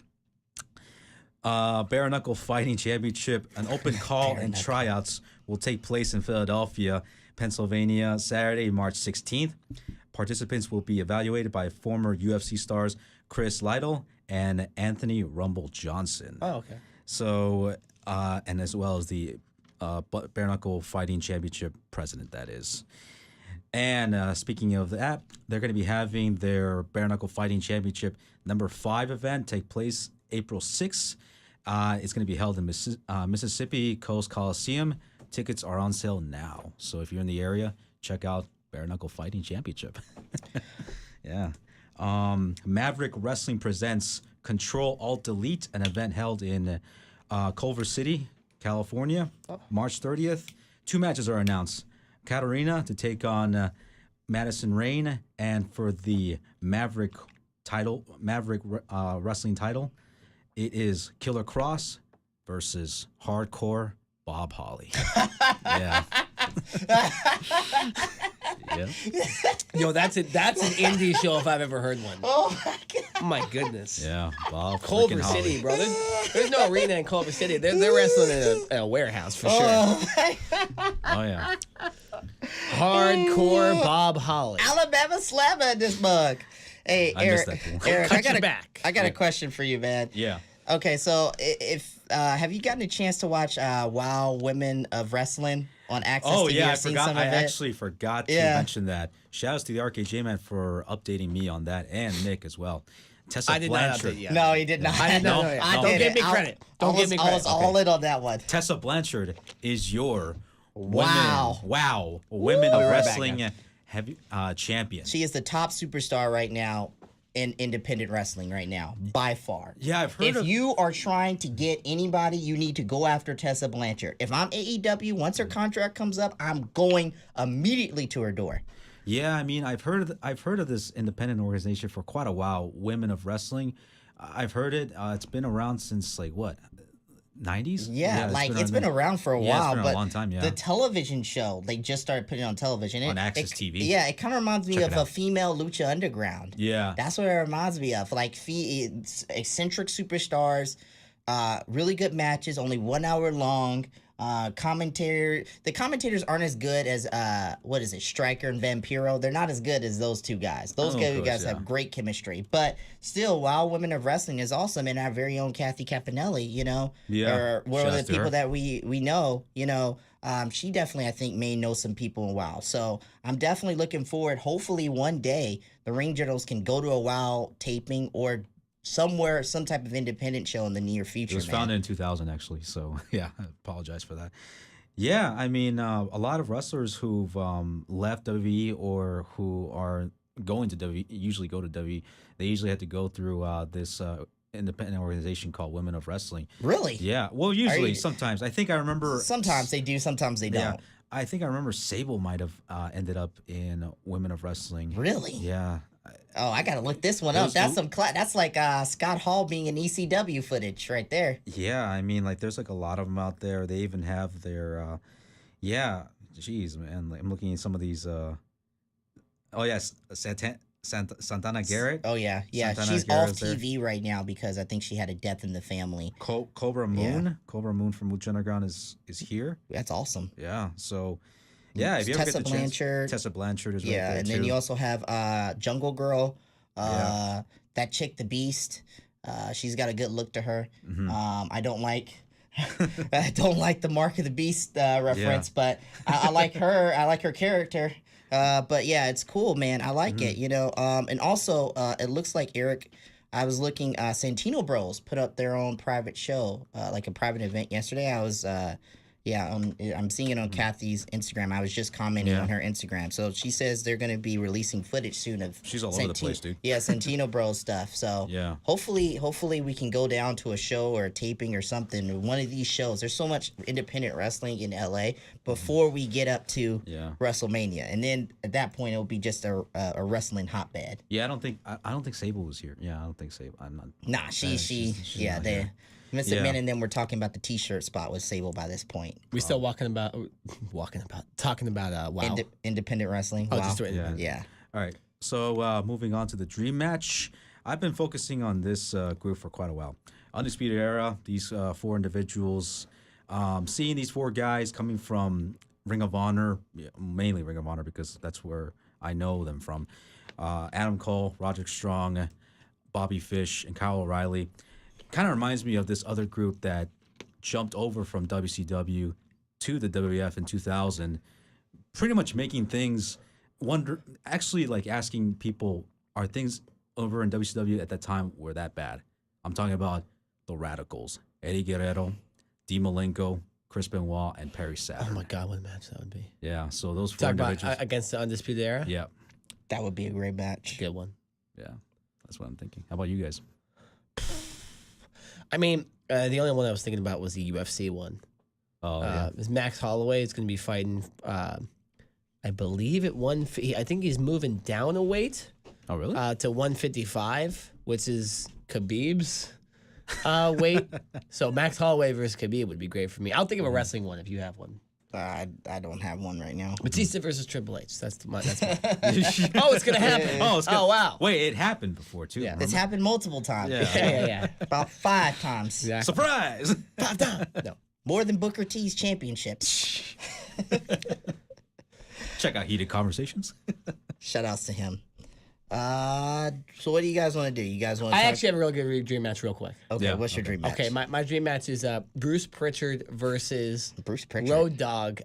Bare Knuckle Fighting Championship, an open call and tryouts will take place in Philadelphia, Pennsylvania, Saturday, March 16th. Participants will be evaluated by former UFC stars Chris Lytle and Anthony Rumble Johnson. Oh, okay. So, and as well as the Bare Knuckle Fighting Championship president, that is. And speaking of that, they're going to be having their Bare Knuckle Fighting Championship number 5 event take place April 6th. It's going to be held in Mississippi Coast Coliseum. Tickets are on sale now. So if you're in the area, check out Bare Knuckle Fighting Championship. Yeah. Maverick Wrestling presents Control Alt Delete, an event held in Culver City, California, March 30th. 2 matches are announced. Katarina to take on Madison Rayne, and for the Maverick Wrestling title, it is Killer Cross versus Hardcore Bob Holly. Yeah. Yeah. Yo, that's an indie show if I've ever heard one. Oh my God. My goodness. Yeah, Bob. Culver Holly. City, bro. There's no arena in Culver City. They're wrestling in a warehouse for sure. Oh yeah. Hardcore Bob Holly. Alabama Slammer in this mug. Hey, I Eric. missed that. Eric, back. I got a question for you, man. Yeah. Okay, so if have you gotten a chance to watch Wow Women of Wrestling on Access Oh TV? yeah, I I've seen forgot. some of I it. actually forgot to mention that. Shout outs to the RKJ Man for updating me on that, and Nick as well. Tessa I did not Blanchard. update yet. No, he did not. I didn't know. No, I no. did Don't give it. me credit. Don't give me I credit. was all in on that one. Tessa Blanchard is your Wow. women of right back wrestling heavy champion. She is the top superstar right now in independent wrestling right now, by far. Yeah, I've heard If of. you are trying to get anybody, you need to go after Tessa Blanchard. If I'm AEW, once her contract comes up, I'm going immediately to her door. Yeah, I mean, I've heard of this independent organization for quite a while, Women of Wrestling. I've heard it. It's been around since like what, 90s? Yeah, like it's been there. around for a Yeah, it's while, been but a long time, yeah. the television show they just started putting it on television. On Access TV. Yeah, it kind of reminds me Check of it a out. female Lucha Underground. Yeah. That's what it reminds me of. Like eccentric superstars, really good matches, only 1 hour long. The commentators aren't as good as what is it, Stryker and Vampiro. They're not as good as those two guys. Those Oh, guys, of course, yeah. have great chemistry. But still, Wild Women of Wrestling is awesome, and our very own Kathy Caponelli, Yeah. or one of Shouts the to people her. that we know, she definitely, I think, may know some people in WoW. So I'm definitely looking forward. Hopefully one day the Ring Journals can go to a WoW taping or somewhere, some type of independent show in the near future. It was man. founded in 2000, actually. So, yeah, I apologize for that. Yeah, I mean, a lot of wrestlers who've left WWE or who are going to WWE, usually go to WWE, they usually have to go through this independent organization called Women of Wrestling. Really? Yeah, well, usually, you- sometimes. I think I remember... Sometimes they do, sometimes they Yeah, don't. I think I remember Sable might have ended up in Women of Wrestling. Really? Yeah. Oh, I gotta look this one It up. was- That's that's like Scott Hall being in ECW footage right there. Yeah, I mean, like, there's like a lot of them out there. They even have their, geez, man. Like, I'm looking at some of these. Oh yes, Santana Garrett, Oh yeah, Santana she's Garrett's off there. TV right now because I think she had a death in the family. Cobra Moon. Cobra Moon from Lucha Underground is here. That's awesome. Yeah, so yeah, if you ever Tessa get the chance, Blanchard. Tessa Blanchard is right Yeah, there and too. then you also have Jungle Girl, Yeah. that chick, the Beast. She's got a good look to her. Mhm. I don't like I don't like the Mark of the Beast reference, but I like her. I like her character. But yeah, it's cool, man. I like it, and also, it looks like Eric. I was looking. Santino Bros put up their own private show, like a private event yesterday. I was, I'm seeing it on Kathy's Instagram. I was just commenting Yeah. on her Instagram. So she says they're going to be releasing footage soon of. She's all over the place, dude. Yeah, Santino Bros stuff. So Yeah. hopefully we can go down to a show or a taping or something. One of these shows. There's so much independent wrestling in LA before we get up to Yeah. WrestleMania, and then at that point it'll be just a wrestling hotbed. Yeah, I don't think Sable was here. Yeah, I don't think Sable. I'm not. Nah, she's not they. here. Vince Yeah. McMahon and then we're talking about the T-shirt spot with Sable by this point. We still talking about wow. Independent wrestling. Oh, Wow. just doing Yeah. Yeah. All right. So moving on to the dream match. I've been focusing on this group for quite a while. Undisputed Era, these four individuals, seeing these four guys coming from Ring of Honor, mainly Ring of Honor because that's where I know them from. Adam Cole, Roderick Strong, Bobby Fish, and Kyle O'Reilly. Kind of reminds me of this other group that jumped over from WCW to the WWF in 2000, pretty much making things actually like asking people, are things over in WCW at that time were that bad? I'm talking about the Radicals, Eddie Guerrero, Dean Malenko, Chris Benoit, and Perry Saturn. Oh my God, what a match that would be! Yeah, so those four Talk about individuals. against the Undisputed Era. Yeah, That would be a great match. Good one. yeah, that's what I'm thinking. How about you guys? I mean, the only one I was thinking about was the UFC one. Oh, yeah. Is Max Holloway is going to be fighting, I believe at I think he's moving down a weight Oh, really? to 155, which is Khabib's weight. So Max Holloway versus Khabib would be great for me. I'll think of a wrestling one if you have one. I don't have one right now. Batista versus Triple H. That's my. Oh, it's gonna happen. It's good. Oh, wow. Wait, it happened before, too. Yeah. It's remember? happened multiple times. Yeah. Yeah. About 5 times. Exactly. Surprise! No. More than Booker T's championships. Check out Heated Conversations. Shout outs to him. So what do you guys want to do? You guys want to I actually have a real good dream match, real quick. Okay, Yeah, what's your dream match? Okay, my dream match is Bruce Pritchard versus Bruce Pritchard. Road Dogg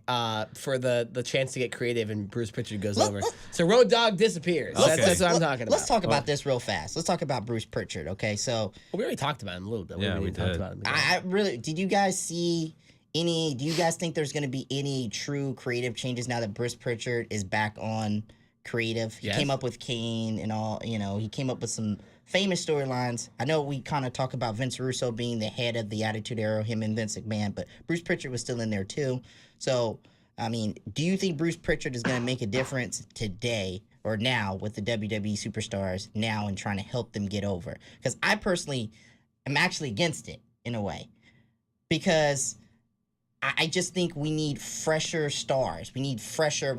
for the chance to get creative, and Bruce Pritchard goes over. So Road Dogg disappears. Okay. That's what I'm talking about. Let's talk about this real fast. Let's talk about Bruce Pritchard, okay? So Well, we already talked about him a little bit. Yeah, we already talked did. about him. I really did you guys see any do you guys think there's gonna be any true creative changes now that Bruce Pritchard is back on creative? He Yes. came up with Kane and all, he came up with some famous storylines. I know we kind of talk about Vince Russo being the head of the Attitude Era, him and Vince McMahon, but Bruce Pritchard was still in there too. So I mean, do you think Bruce Pritchard is going to make a difference today or now with the WWE superstars now and trying to help them get over? Because I personally am actually against it in a way. Because I just think we need fresher stars. We need fresher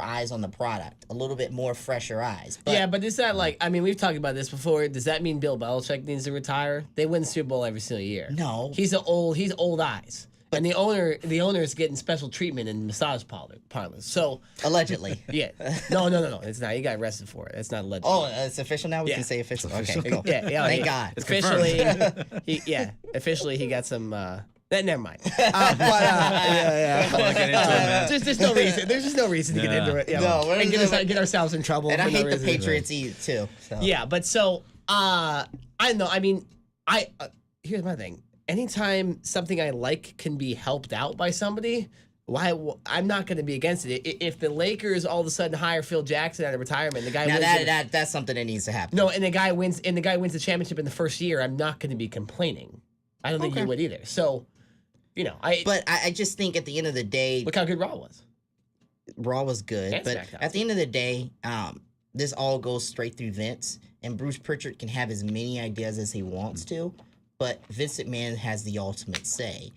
eyes on the product. A little bit more fresher eyes. But is that like, I mean, we've talked about this before. Does that mean Bill Belichick needs to retire? They win the Super Bowl every single year. No. He's old eyes. And the owner is getting special treatment in massage parlors. So Allegedly. yeah. No. It's not. He got arrested for it. It's not alleged. Oh, it's official now? We Yeah. can say official. Okay, cool. Yeah. Thank God. Officially, officially he got some. Never mind. I don't wanna get into it, man. There's no reason. There's just no reason to get into it. Yeah. No, and get ourselves in trouble. And I for no hate the reason. Patriots too. So. Yeah, but so I know. I mean, here's my thing. Anytime something I like can be helped out by somebody, I'm not going to be against it. If the Lakers all of a sudden hire Phil Jackson out of retirement, the guy Now wins that's something that needs to happen. No, and the guy wins the championship in the first year, I'm not going to be complaining. I don't think you would either. So, But I just think at the end of the day, look how good Raw was. Raw was good, And but SmackDown. at the end of the day, this all goes straight through Vince, and Bruce Pritchard can have as many ideas as he wants to, but Vince McMahon has the ultimate say.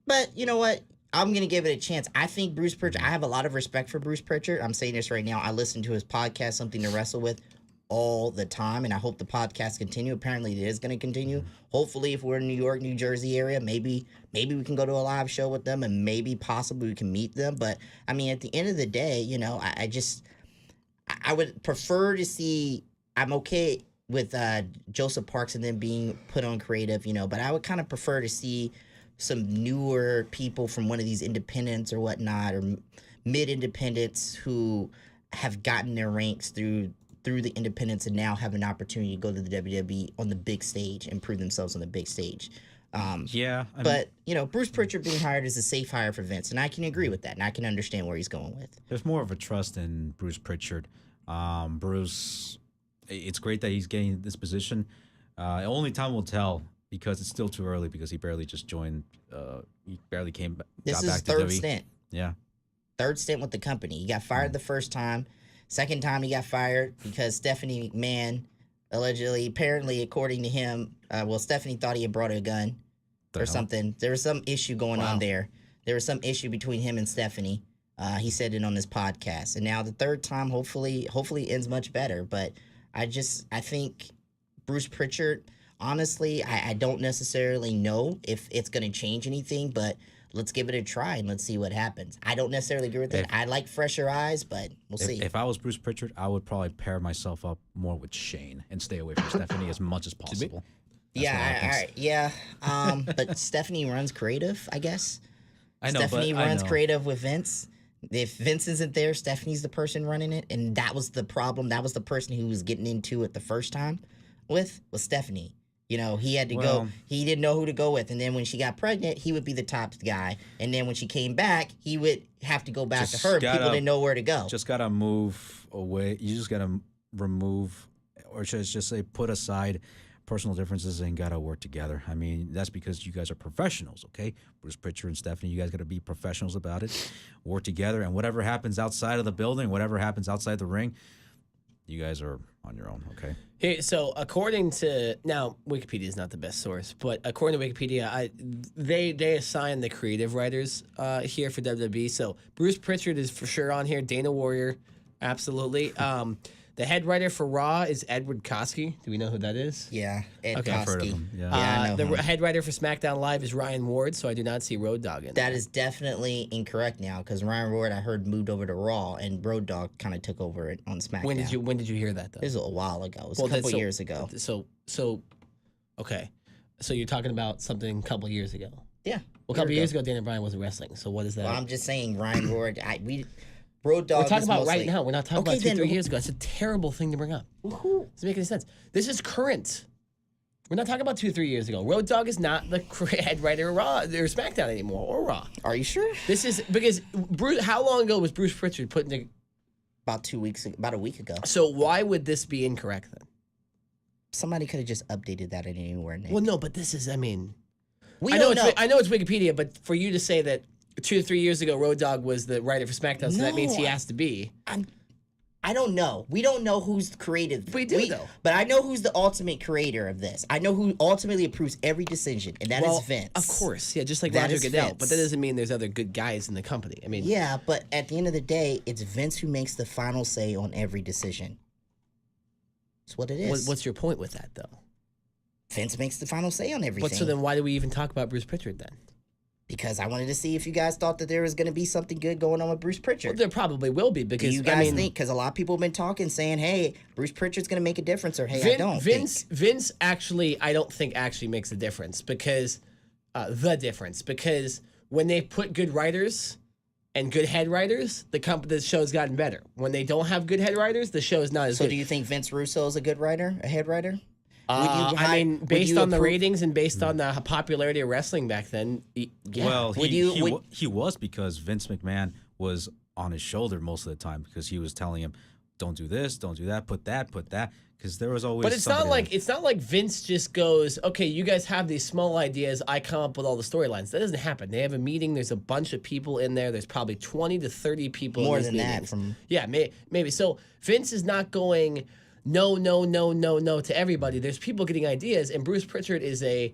But you know what? I'm going to give it a chance. I think Bruce Pritchard, I have a lot of respect for Bruce Pritchard. I'm saying this right now. I listen to his podcast, Something to Wrestle With, all the time, and I hope the podcast continue. Apparently it is going to continue. Hopefully if we're in New York, New Jersey area, maybe we can go to a live show with them, and maybe possibly we can meet them. But I mean, at the end of the day, I would prefer to see, I'm okay with Joseph Parks and them being put on creative, but I would kind of prefer to see some newer people from one of these independents or whatnot, or mid-independents who have gotten their ranks through the independents and now have an opportunity to go to the WWE on the big stage and prove themselves on the big stage. But Bruce Pritchard being hired is a safe hire for Vince, and I can agree with that, and I can understand where he's going with. There's more of a trust in Bruce Pritchard. Bruce, it's great that he's getting this position. Only time will tell, because it's still too early, because he barely just joined. He barely got back to WWE. This is his third stint. Yeah. Third stint with the company. He got fired the first time. Second time he got fired because Stephanie McMahon apparently, according to him, Stephanie thought he had brought a gun or something. There was some issue going on there. There was some issue between him and Stephanie. He said it on this podcast. And now the third time, hopefully ends much better. But I think Bruce Pritchard, honestly, I don't necessarily know if it's going to change anything, but let's give it a try and let's see what happens. I don't necessarily agree with it. I like fresher eyes, but we'll see. If I was Bruce Pritchard, I would probably pair myself up more with Shane and stay away from Stephanie as much as possible. But Stephanie runs creative, I guess. I know, Stephanie runs creative with Vince. If Vince isn't there, Stephanie's the person running it, and that was the problem. That was the person who was getting into it the first time was Stephanie. He had to go. He didn't know who to go with. And then when she got pregnant, he would be the top guy. And then when she came back, he would have to go back to her. People didn't know where to go. Just got to move away. You just got to remove, or should I just say put aside personal differences and got to work together. I mean, that's because you guys are professionals, okay? Bruce Pritchard and Stephanie, you guys got to be professionals about it. Work together. And whatever happens outside of the building, whatever happens outside the ring, you guys are on your own, okay? Hey, so according to, now Wikipedia is not the best source, but according to Wikipedia, they assign the creative writers here for WWE. So Bruce Pritchard is for sure on here. Dana Warrior, absolutely. The head writer for Raw is Edward Koski. Do we know who that is? Yeah, Ed Okay. Koski. I've heard of him, yeah. I know the him. head writer for SmackDown Live is Ryan Ward, so I do not see Road Dogg in That there. is definitely incorrect now, because Ryan Ward, I heard, moved over to Raw, and Road Dogg kind of took over it on SmackDown. When did you hear that though? It was a while ago. It was a couple years ago. So, okay. So you're talking about something a couple years ago. Yeah. Well, a couple years ago, Daniel Bryan wasn't wrestling. So what is that? Well, I'm just saying, Ryan Ward. Road Dogg. We're talking is about mostly, right now. We're not talking about Okay, 2-3 then- years ago. It's a terrible thing to bring up. Doesn't make any sense. This is current. We're not talking about 2-3 years ago. Road Dogg is not the head writer of Raw or SmackDown anymore, or Raw. Are you sure? This is because Bruce. How long ago was Bruce Pritchard put in? About a week ago. So why would this be incorrect then? Somebody could have just updated that anywhere. Nick. Well, no, but this is. I mean, we I know don't know. I know it's Wikipedia, but for you to say that 2 to 3 years ago, Road Dogg was the writer for SmackDown, so that means he has to be. I don't know. We don't know who's creative. We do, though. But I know who's the ultimate creator of this. I know who ultimately approves every decision, and that is Vince. Of course. Yeah, just like That Roger is Goodell. Vince. But that doesn't mean there's other good guys in the company. I mean, Yeah, but at the end of the day, it's Vince who makes the final say on every decision. That's what it is. what's your point with that, though? Vince makes the final say on everything. But so then why do we even talk about Bruce Pritchard then? Because I wanted to see if you guys thought that there was going to be something good going on with Bruce Well, Pritchard. there probably will be because Do you guys I mean, think? Because a lot of people have been talking, saying, "Hey, Bruce Pritchard's going to make a difference," or "Hey, I don't." Vince actually, I don't think actually makes a difference because because when they put good writers and good head writers, the show's gotten better. When they don't have good head writers, the show is not as So, good. do you think Vince Russo is a good writer, a head writer? I mean, based on the approve- ratings and based on the popularity of wrestling back then, yeah. Well, Would he was because Vince McMahon was on his shoulder most of the time because he was telling him, "Don't do this, don't do that, put that," because there was always. But it's not like Vince just goes, okay, you guys have these small ideas. I come up with all the storylines. That doesn't happen. They have a meeting. There's a bunch of people in there. There's probably 20 to 30 people. More in these than that meetings. from- Yeah, maybe. So Vince is not going no to everybody. There's people getting ideas, and Bruce Pritchard is a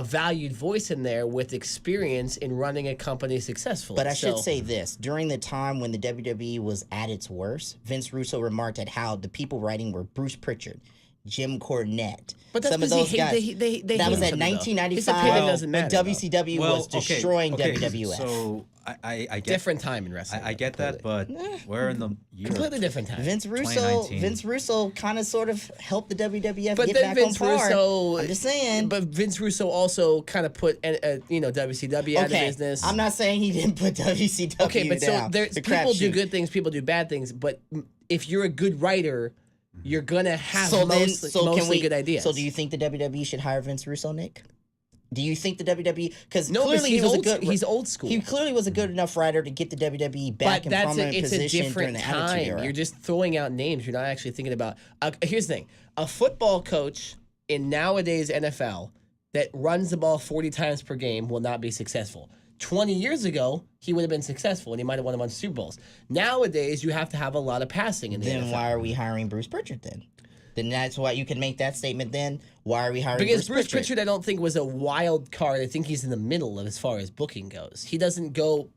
valued voice in there with experience in running a company successfully. But I should say this. During the time when the WWE was at its worst, Vince Russo remarked at how the people writing were Bruce Pritchard, Jim Cornette. But that's some of because those guys. they that hate was each at other, though. His 1995 opinion doesn't when matter, though. WCW was destroying WWF. So I get Different time in wrestling. I get that, but we're in the year completely different time. Vince Russo 2019. kind of sort of helped the WWF But get then back Vince on par. Russo, I'm just saying. But Vince Russo also kind of put WCW out of business. I'm not saying he didn't put WCW Okay, but so down. there's The people do crapshoot. good things, people do bad things. But if you're a good writer, you're gonna have mostly good ideas. So do you think the WWE should hire Vince Russo, Nick? Do you think the WWE? Because No, clearly he's old school. He clearly was a good enough writer to get the WWE back in prominent it's a position during different the Attitude time. Era. You're just throwing out names. You're not actually thinking about. Here's the thing: a football coach in nowadays NFL that runs the ball 40 times per game will not be successful. 20 years ago, he would have been successful and he might have won a bunch of Super Bowls. Nowadays, you have to have a lot of passing in the Then NFL. why are we hiring Bruce Pritchard then? Then that's why you can make that statement then. Why are we hiring Because Bruce Pritchard? Pritchard, I don't think was a wild card. I think he's in the middle of as far as booking goes. He doesn't go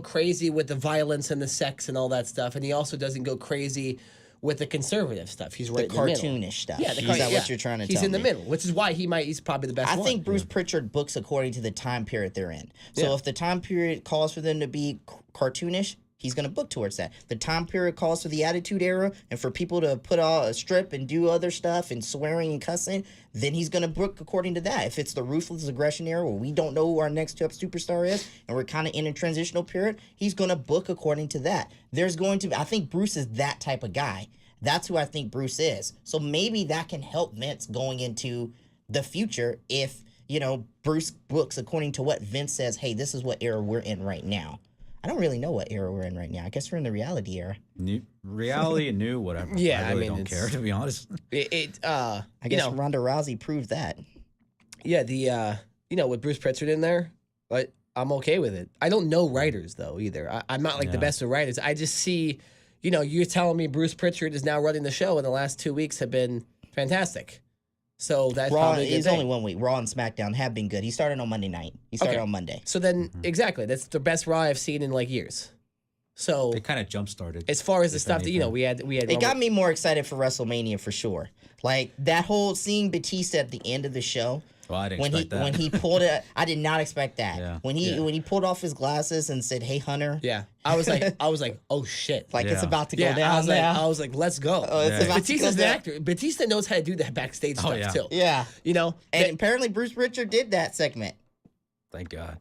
crazy with the violence and the sex and all that stuff, and he also doesn't go crazy with the conservative stuff. He's right The in the middle. cartoonish stuff. Yeah, Is that what you're trying to He's tell in the me? middle, which is why he's probably the best I one. think Bruce Pritchard books according to the time period they're in. So Yeah. if the time period calls for them to be cartoonish, he's going to book towards that. The time period calls for the Attitude Era and for people to put on a strip and do other stuff and swearing and cussing, then he's going to book according to that. If it's the Ruthless Aggression Era where we don't know who our next top superstar is and we're kind of in a transitional period, he's going to book according to that. I think Bruce is that type of guy. That's who I think Bruce is. So maybe that can help Vince going into the future if, Bruce books according to what Vince says, hey, this is what era we're in right now. I don't really know what era we're in right now. I guess we're in the reality era. Reality and new, whatever. Yeah, I really I mean, don't care, to be honest. I guess Ronda Rousey proved that. Yeah, with Bruce Pritchard in there, but I'm okay with it. I don't know writers though either. I'm not like the best of writers. I just see, you're telling me Bruce Pritchard is now running the show, and the last 2 weeks have been fantastic. So that's Raw probably a good is thing. only 1 week. Raw and SmackDown have been good. He started on Monday night. He started on Monday. So then, exactly, that's the best Raw I've seen in like years. So They kind of jump started. as far as the if stuff that anything. we had It got me more excited for WrestleMania for sure. Like that whole seeing Batista at the end of the show. Well, I didn't When expect that. when he pulled it, I did not expect that. Yeah. When he pulled off his glasses and said, "Hey, Hunter," Yeah, I was like, oh shit. like it's Yeah. about to go Yeah, down I was like, let's go. Oh, it's about to Batista's go an down. actor. Batista knows how to do that backstage stuff yeah. too. Yeah, And and apparently Bruce Pritchard did that segment. Thank God.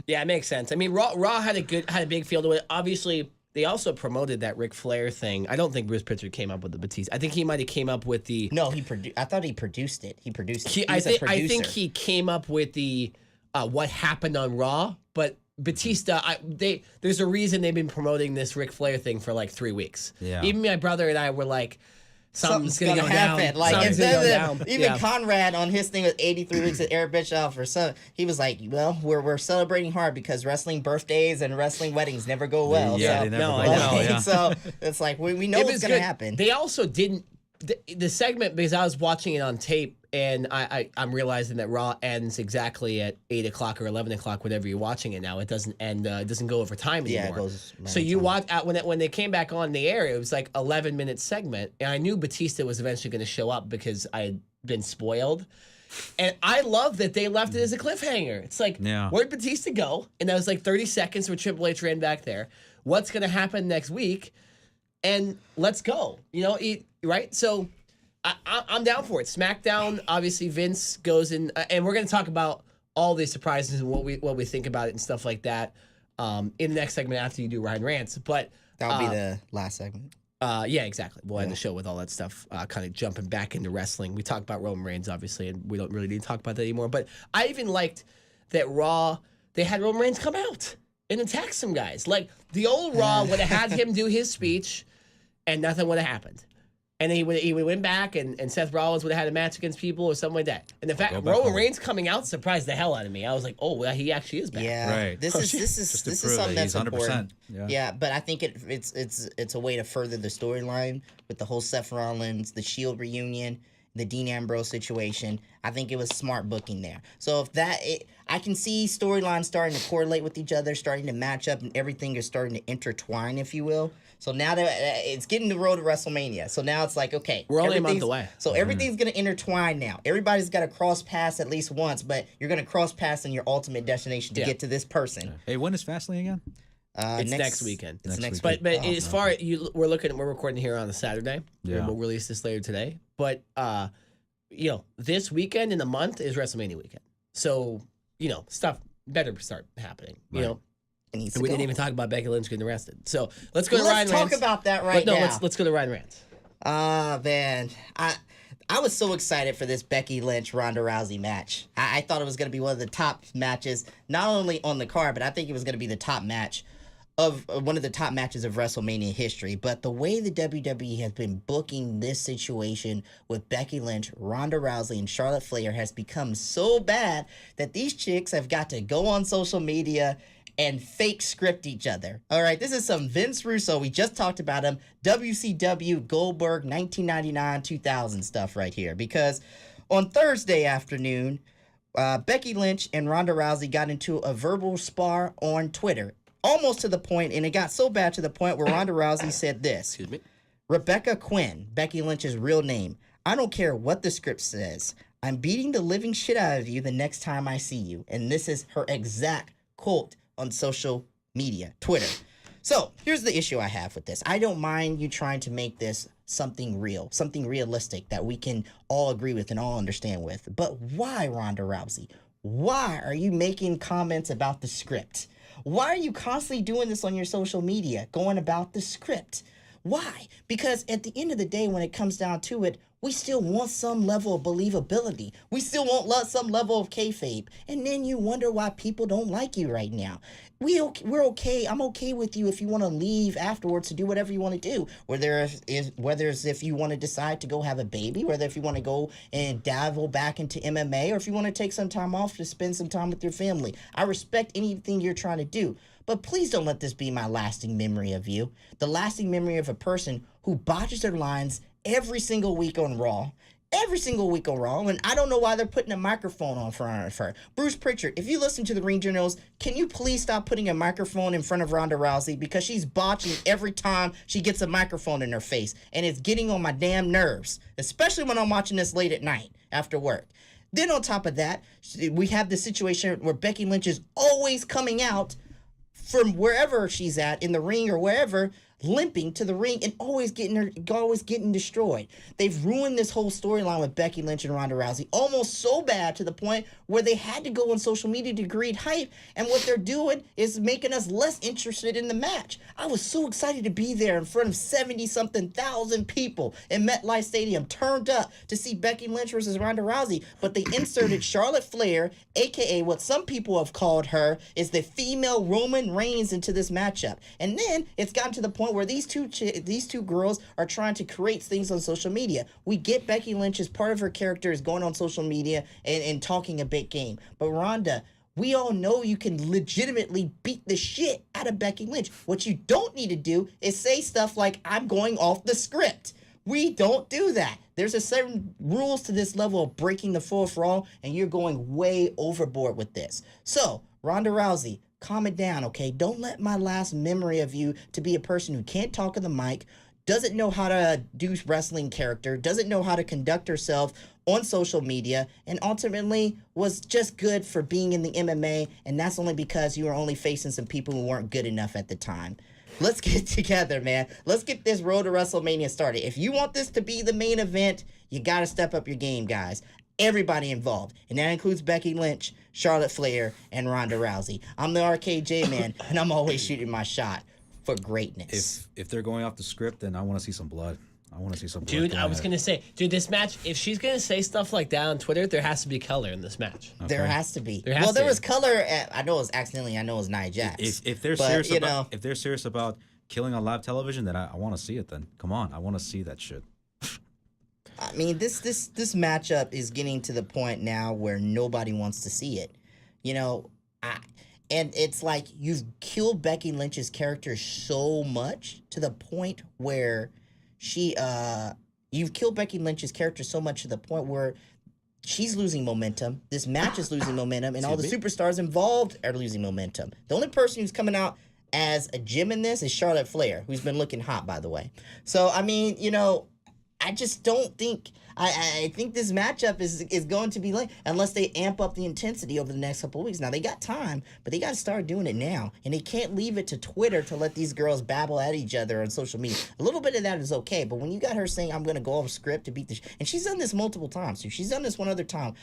yeah, it makes sense. I mean, Raw had a big feel to it. Obviously, they also promoted that Ric Flair thing. I don't think Bruce Pritchard came up with the Batista. I think he might have came up with the. No, I thought he produced it. He produced it. I He's a think producer. he came up with the what happened on Raw, but Batista, there's a reason they've been promoting this Ric Flair thing for like 3 weeks. Yeah. Even my brother and I were like, something's gonna go happen. down. Like Something's gonna go down. even Yeah. Conrad on his thing with 83 weeks of Eric Bischoff or some, he was like, well, we're celebrating hard because wrestling birthdays and wrestling weddings never go well. Yeah, so, they never No, go I well. know. Yeah. so it's like we know It what's was gonna good. happen. They also didn't the segment, because I was watching it on tape, and I'm realizing that Raw ends exactly at 8 o'clock or 11 o'clock, whatever you're watching it now. It doesn't end. It doesn't go over time anymore. Yeah, it goes So you watch out when they came back on the air. It was like 11-minute segment, and I knew Batista was eventually going to show up because I had been spoiled. And I love that they left it as a cliffhanger. It's like, where'd Batista go? And that was like 30 seconds where Triple H ran back there. What's going to happen next week? And let's go. Right? So I'm down for it. SmackDown, obviously Vince goes in, and we're going to talk about all these surprises and what we think about it and stuff like that in the next segment after you do Ryan Rants. But that'll be the last segment. Yeah, exactly. We'll end the show with all that stuff, kind of jumping back into wrestling. We talked about Roman Reigns, obviously, and we don't really need to talk about that anymore. But I even liked that Raw, they had Roman Reigns come out and attack some guys. Like, the old Raw would have had him do his speech, and nothing would have happened. And then he would went back, and Seth Rollins would have had a match against people or something like that. And the fact Roman Reigns coming out surprised the hell out of me. I was like, oh, well, he actually is back. Yeah, right. This is something that's important. Yeah, but I think it's a way to further the storyline with the whole Seth Rollins, the Shield reunion, the Dean Ambrose situation. I think it was smart booking there. So I can see storylines starting to correlate with each other, starting to match up, and everything is starting to intertwine, if you will. So now that it's getting the road to WrestleMania. So now it's like, okay, we're only a month away. So everything's going to intertwine now. Everybody's got to cross paths at least once, but you're going to cross paths in your ultimate destination to get to this person. Hey, when is Fastlane again? It's next weekend. It's next week. But oh, as far as we're recording here on a Saturday. Yeah. We'll release this later today. But this weekend in the month is WrestleMania weekend. So, stuff better start happening. Right. And we didn't even talk about Becky Lynch getting arrested. So let's go to Ryan Rants. Let's talk about that now. Let's go to Ryan Rants. Man, I was so excited for this Becky Lynch Ronda Rousey match. I thought it was going to be one of the top matches, not only on the card, but I think it was going to be the top match of one of the top matches of WrestleMania history. But the way the WWE has been booking this situation with Becky Lynch, Ronda Rousey, and Charlotte Flair has become so bad that these chicks have got to go on social media and fake script each other. All right, this is some Vince Russo. We just talked about him. WCW Goldberg 1999-2000 stuff right here. Because on Thursday afternoon, Becky Lynch and Ronda Rousey got into a verbal spar on Twitter. Almost to the point, and it got so bad to the point where Ronda Rousey said this. Excuse me. Rebecca Quinn, Becky Lynch's real name. I don't care what the script says. I'm beating the living shit out of you the next time I see you. And this is her exact quote on social media, Twitter. So here's the issue I have with this. I don't mind you trying to make this something real, something realistic that we can all agree with and all understand with. But why, Ronda Rousey? Why are you making comments about the script? Why are you constantly doing this on your social media, going about the script? Why? Because at the end of the day, when it comes down to it, we still want some level of believability. We still want some level of kayfabe. And then you wonder why people don't like you right now. We're okay. I'm okay with you if you want to leave afterwards to do whatever you want to do. Whether it's if you want to decide to go have a baby, whether if you want to go and dabble back into MMA, or if you want to take some time off to spend some time with your family. I respect anything you're trying to do. But please don't let this be my lasting memory of you. The lasting memory of a person who botches their lines every single week on Raw. Every single week on Raw. And I don't know why they're putting a microphone on front of her. Bruce Pritchard, if you listen to the Ring Journals, can you please stop putting a microphone in front of Ronda Rousey? Because she's botching every time she gets a microphone in her face. And it's getting on my damn nerves. Especially when I'm watching this late at night after work. Then on top of that, we have the situation where Becky Lynch is always coming out from wherever she's at, in the ring or wherever, limping to the ring and always getting destroyed. They've ruined this whole storyline with Becky Lynch and Ronda Rousey almost so bad to the point where they had to go on social media to create hype, and what they're doing is making us less interested in the match. I was so excited to be there in front of 70-something thousand people in MetLife Stadium, turned up to see Becky Lynch versus Ronda Rousey, but they inserted Charlotte Flair, aka what some people have called her is the female Roman Reigns, into this matchup. And then it's gotten to the point point where these two girls are trying to create things on social media. We get Becky Lynch as part of her character is going on social media and talking a big game. But Ronda, we all know you can legitimately beat the shit out of Becky Lynch. What you don't need to do is say stuff like, I'm going off the script. We don't do that. There's a certain rules to this level of breaking the fourth wall, and you're going way overboard with this. So, Ronda Rousey, calm it down, okay? Don't let my last memory of you to be a person who can't talk on the mic, doesn't know how to do wrestling character, doesn't know how to conduct herself on social media, and ultimately was just good for being in the MMA, and that's only because you were only facing some people who weren't good enough at the time. Let's get together, man. Let's get this road to WrestleMania started. If you want this to be the main event, you got to step up your game, guys. Everybody involved, and that includes Becky Lynch, Charlotte Flair, and Ronda Rousey. I'm the RKJ man, and I'm always shooting my shot for greatness. If they're going off the script, then I want to see some blood. I want to see some blood. Dude, I was going to say, this match, if she's going to say stuff like that on Twitter, there has to be color in this match. Okay. There has to be. There was color I know it was accidentally. I know it was Nia Jax. If they're serious about killing on live television, then I want to see it. Then come on, I want to see that shit. I mean, this matchup is getting to the point now where nobody wants to see it. And it's like you've killed Becky Lynch's character so much to the point where you've killed Becky Lynch's character so much to the point where she's losing momentum. This match is losing momentum, and all the superstars involved are losing momentum. The only person who's coming out as a gem in this is Charlotte Flair, who's been looking hot, by the way. So, I mean, I just don't think I think this matchup is going to be late unless they amp up the intensity over the next couple of weeks. Now, they got time, but they got to start doing it now. And they can't leave it to Twitter to let these girls babble at each other on social media. A little bit of that is okay, but when you got her saying, I'm going to go off script to beat the and she's done this multiple times. She's done this one other time,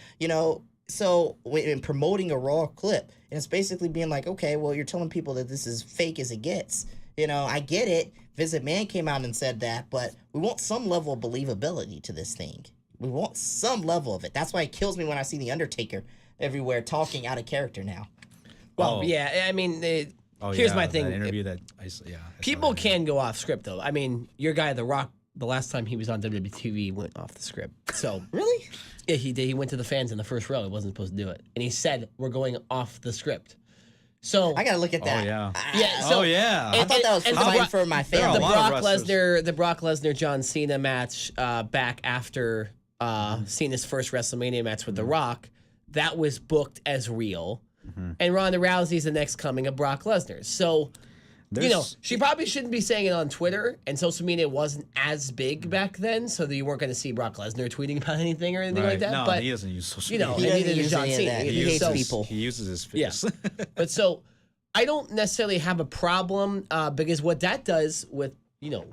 So in promoting a Raw clip, and it's basically being like, okay, well, you're telling people that this is fake as it gets. I get it. Visit Man came out and said that, but we want some level of believability to this thing. We want some level of it. That's why it kills me when I see the Undertaker everywhere talking out of character now. Well, yeah, I mean, here's my thing. That interview People can go off script, though. I mean, your guy, The Rock, the last time he was on WWTV went off the script. So really? Yeah, he did. He went to the fans in the first row. He wasn't supposed to do it. And he said, we're going off the script. So I gotta look at that. Oh yeah. I thought that was fighting for my family. The Brock Lesnar John Cena match back after Cena's first WrestleMania match with The Rock, that was booked as real. Mm-hmm. And Ronda Rousey's the next coming of Brock Lesnar. So she probably shouldn't be saying it on Twitter, and social media wasn't as big back then, so that you weren't going to see Brock Lesnar tweeting about anything or anything like that. No, but he doesn't use social media. He doesn't use John Cena. He hates people. He uses his face. Yeah. But so I don't necessarily have a problem because what that does with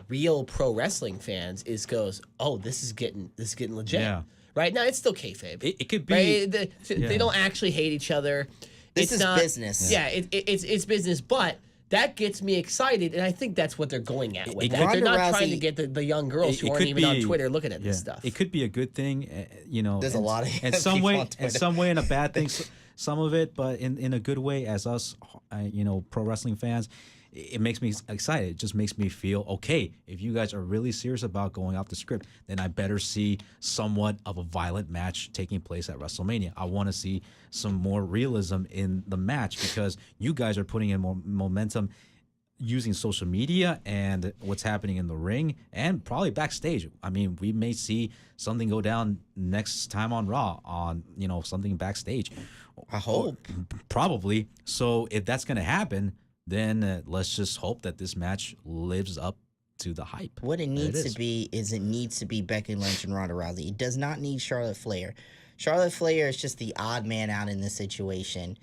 real pro wrestling fans is goes, oh, this is getting legit. Yeah. Right now, it's still kayfabe. It could be. Right? They don't actually hate each other. This is business. Yeah, it's business, but that gets me excited, and I think that's what they're going at with that. They're not trying to get the young girls who aren't even on Twitter looking at this stuff. It could be a good thing, There's a lot of in some way, in a bad thing, some of it, but in a good way. As us, pro wrestling fans, it makes me excited. It just makes me feel okay. If you guys are really serious about going off the script, then I better see somewhat of a violent match taking place at WrestleMania. I want to see some more realism in the match because you guys are putting in more momentum using social media and what's happening in the ring and probably backstage. I mean, we may see something go down next time on Raw on, something backstage. I hope. Probably. So if that's going to happen, then let's just hope that this match lives up to the hype. What it needs to be is it needs to be Becky Lynch and Ronda Rousey. It does not need Charlotte Flair. Charlotte Flair is just the odd man out in this situation,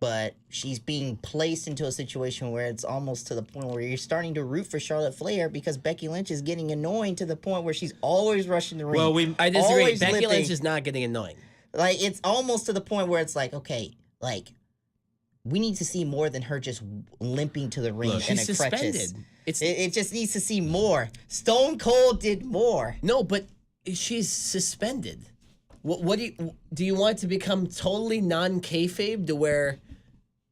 but she's being placed into a situation where it's almost to the point where you're starting to root for Charlotte Flair because Becky Lynch is getting annoying to the point where she's always rushing the ring. Well, I disagree. Becky Lynch is not getting annoying. Like, it's almost to the point where it's like, okay, like, we need to see more than her just limping to the ring and she's crutches. Suspended. It just needs to see more. Stone Cold did more. No, but she's suspended. What do you want it to become totally non-kayfabe to where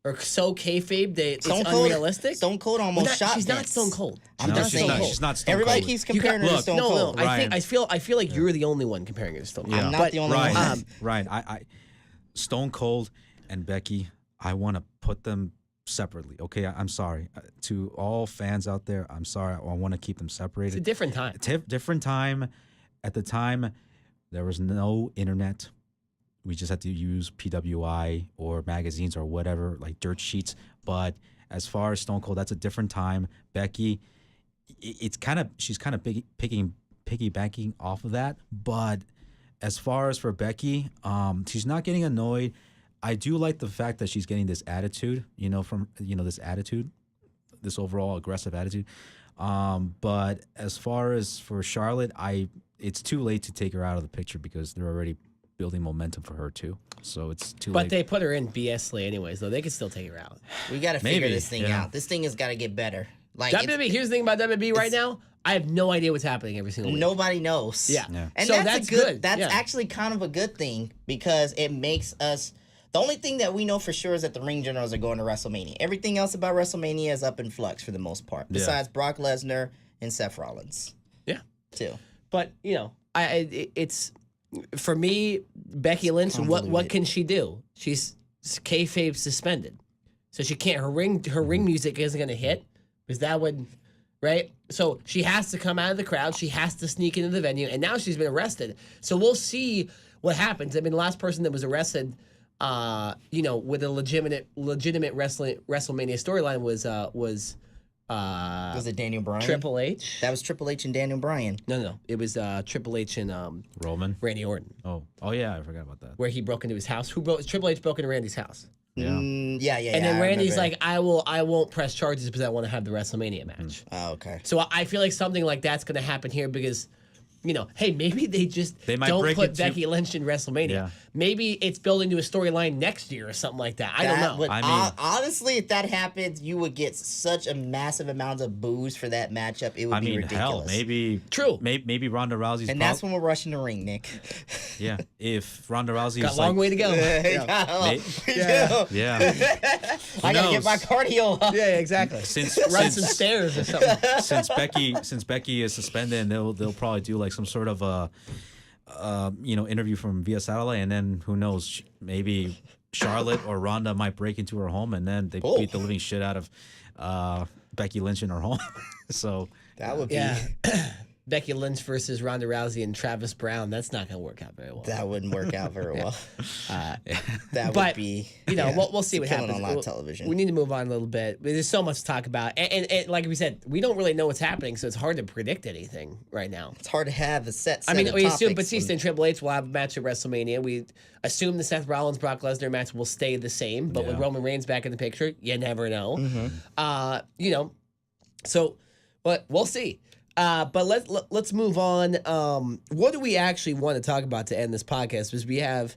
or so kayfabe that it's Stone Cold, unrealistic. Stone Cold almost shot She's not Vince. Stone Cold. I'm No, just she's saying. not. She's not Stone Everybody Cold. keeps comparing her to look, Stone No, Cold. Ryan. I feel like you're the only one comparing her to Stone Cold. I'm not But the only one. Ryan, I Stone Cold and Becky, I want to put them separately. Okay, I'm sorry to all fans out there. I'm sorry. I want to keep them separated. It's a different time. Different time. At the time, there was no internet. We just had to use PWI or magazines or whatever, like dirt sheets. But as far as Stone Cold, that's a different time. Becky, she's kind of piggybacking off of that. But as far as for Becky, she's not getting annoyed. I do like the fact that she's getting this attitude, this overall aggressive attitude. But as far as for Charlotte, it's too late to take her out of the picture because they're already building momentum for her too. So it's too late. But they put her in BSly anyways, though. They can still take her out. We got to figure Maybe, this thing yeah. out. This thing has got to get better. Like WWE, here's the thing about WWE right now. I have no idea what's happening every single week. nobody knows. Yeah. And So that's that's a good. good. That's Yeah. actually kind of a good thing because it makes us. The only thing that we know for sure is that the ring generals are going to WrestleMania. Everything else about WrestleMania is up in flux for the most part, besides Brock Lesnar and Seth Rollins. Yeah. Too. But, it's for me, Becky Lynch, what Convoluted. can she do? She's kayfabe suspended. So she can't, her ring music isn't going to hit because that would, right? So she has to come out of the crowd. She has to sneak into the venue. And now she's been arrested. So we'll see what happens. I mean, the last person that was arrested, with a legitimate WrestleMania storyline was Was it Daniel Bryan? Triple H. That was Triple H and Daniel Bryan. No. It was Triple H and Roman. Randy Orton, Oh yeah, I forgot about that. where he broke into his house. Triple H broke into Randy's house. Yeah. Yeah. And then I Randy's remember. like, I won't press charges because I want to have the WrestleMania match. Oh, okay. So I feel like something like that's going to happen here because, hey, maybe they might don't break put it to- Becky Lynch in WrestleMania. Yeah. Maybe it's building to a storyline next year or something like that. I don't know. Would, I mean- honestly, if that happens, you would get such a massive amount of boos for that matchup. It would I be mean, ridiculous. hell, maybe True. Maybe Ronda Rousey's And that's when we're rushing the ring, Nick. yeah. If Ronda Rousey's Got a long way to go. May- Yeah. yeah. I gotta knows? get my cardio up. Yeah, exactly. Since Run some stairs or something. since Becky is suspended, and they'll probably do like some sort of interview from via satellite, and then who knows, maybe Charlotte or Ronda might break into her home, and then they beat the living shit out of Becky Lynch in her home. So That would be. Yeah. Becky Lynch versus Ronda Rousey and Travis Brown. That's not going to work out very well. That wouldn't work out very well. That would But, be. we'll see what killing happens. on live television. We need to move on a little bit. There's so much to talk about. And like we said, we don't really know what's happening, so it's hard to predict anything right now. It's hard to have a set. I mean, of we assume topics Batista and Triple H will have a match at WrestleMania. We assume the Seth Rollins Brock Lesnar match will stay the same, but with Yeah. Roman Reigns back in the picture, you never know. Mm-hmm. But we'll see. But let's move on. What do we actually want to talk about to end this podcast? Because we have.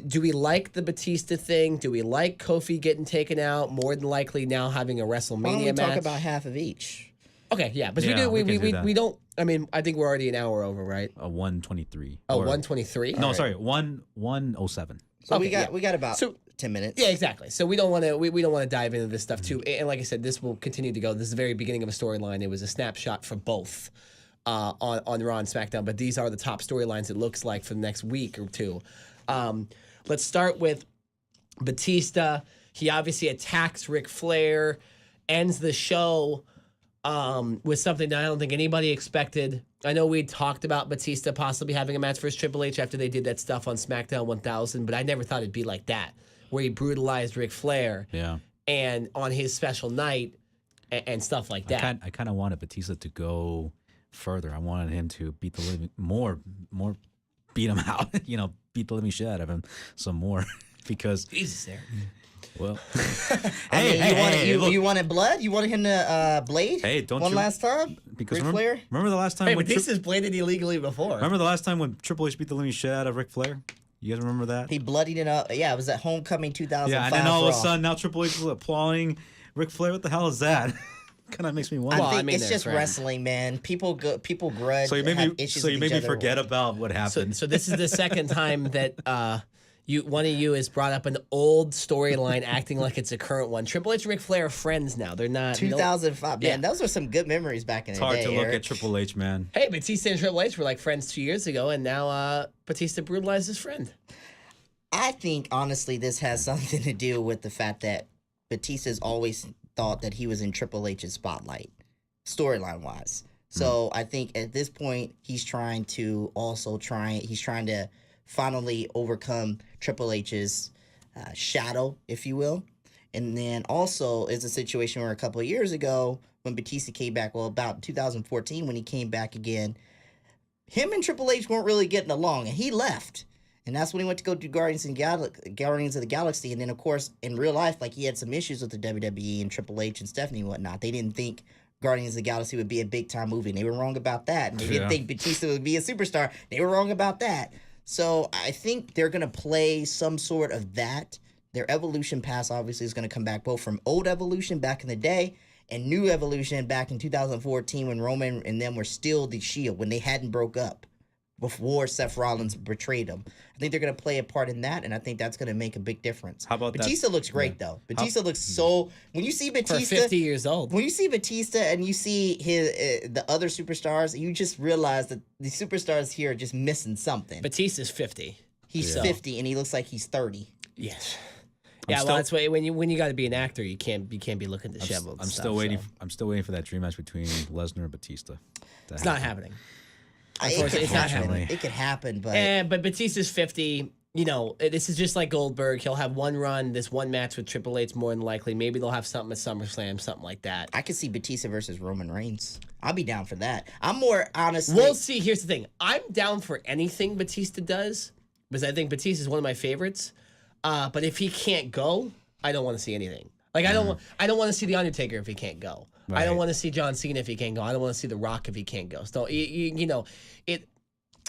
Do we like the Batista thing? Do we like Kofi getting taken out? More than likely now having a WrestleMania Why don't we match. talk about half of each? Okay, yeah, but Yeah, we can do that. we don't. I mean, I think we're already an hour over, right? a 123. Oh, Or- 123. No, sorry, 107. So Okay, yeah. we got about So- 10 minutes. Yeah, exactly. So we don't want to we don't want to dive into this stuff too. And like I said, this will continue to go. This is the very beginning of a storyline. It was a snapshot for both on Raw and SmackDown, but these are the top storylines. It looks like for the next week or two. Let's start with Batista. He obviously attacks Ric Flair, ends the show with something that I don't think anybody expected. I know we talked about Batista possibly having a match versus Triple H after they did that stuff on SmackDown 1000, but I never thought it'd be like that, where he brutalized Ric Flair Yeah. and on his special night and stuff like that. I kind of wanted Batista to go further. I wanted him to beat the living more beat him out. Beat the living shit out of him some more because Jesus, there. well. You wanted blood? You wanted him to blade? Hey, don't one you- last time? Because Ric Flair? remember the last time Hey, when Batista's bladed illegally before. remember the last time when Triple H beat the living shit out of Ric Flair? You guys remember that? He bloodied it up. Yeah, it was at Homecoming 2005. Yeah, and then all of a Raw. sudden now Triple H is applauding Ric Flair. What the hell is that? Kind of makes me wonder. I Well, think I mean, it's they're just friends. wrestling, man. People grudge. So you have made me issues so you with made each me other. forget about what happened. So this is the second time that One of you has brought up an old storyline, acting like it's a current one. Triple H and Ric Flair are friends now. They're not. 2005, man. Yeah. Those were some good memories back in It's the hard day. to look Eric. at Triple H, man. Hey, Batista and Triple H were like friends 2 years ago, and now Batista brutalized his friend. I think honestly, this has something to do with the fact that Batista's always thought that he was in Triple H's spotlight, storyline wise. So I think at this point, he's trying to finally overcome Triple H's shadow, if you will. And then also is a situation where a couple of years ago, when Batista came back, well, about 2014, when he came back again, him and Triple H weren't really getting along, and he left. And that's when he went to go do Guardians of the Galaxy. And then, of course, in real life, like, he had some issues with the WWE and Triple H and Stephanie and whatnot. They didn't think Guardians of the Galaxy would be a big-time movie, and they were wrong about that. And they didn't think Batista would be a superstar. They were wrong about that. So I think they're going to play some sort of that. Their Evolution pass, obviously, is going to come back both from old Evolution back in the day and new Evolution back in 2014 when Roman and them were still the Shield, when they hadn't broke up before Seth Rollins betrayed them. I think they're going to play a part in that, and I think that's going to make a big difference. How about Batista looks great, though. Batista looks so... When you see Batista... For 50 years old. When you see Batista and you see his the other superstars, you just realize that the superstars here are just missing something. Batista's 50. He's 50, and he looks like he's 30. Yes. Yeah, well, that's why when you got to be an actor, you can't be looking disheveled. I'm still waiting. I'm still waiting for that dream match between Lesnar and Batista. It's not happening. It It's not happening. It could happen, but... But Batista's 50. You know, this is just like Goldberg. He'll have one run, this one match with Triple H more than likely. Maybe they'll have something at SummerSlam, something like that. I could see Batista versus Roman Reigns. I'll be down for that. I'm more honestly... We'll see. Here's the thing. I'm down for anything Batista does because I think Batista is one of my favorites. But if he can't go, I don't want to see anything. Like I don't want to see the Undertaker if he can't go. Right. I don't want to see John Cena if he can't go. I don't want to see The Rock if he can't go. So you know,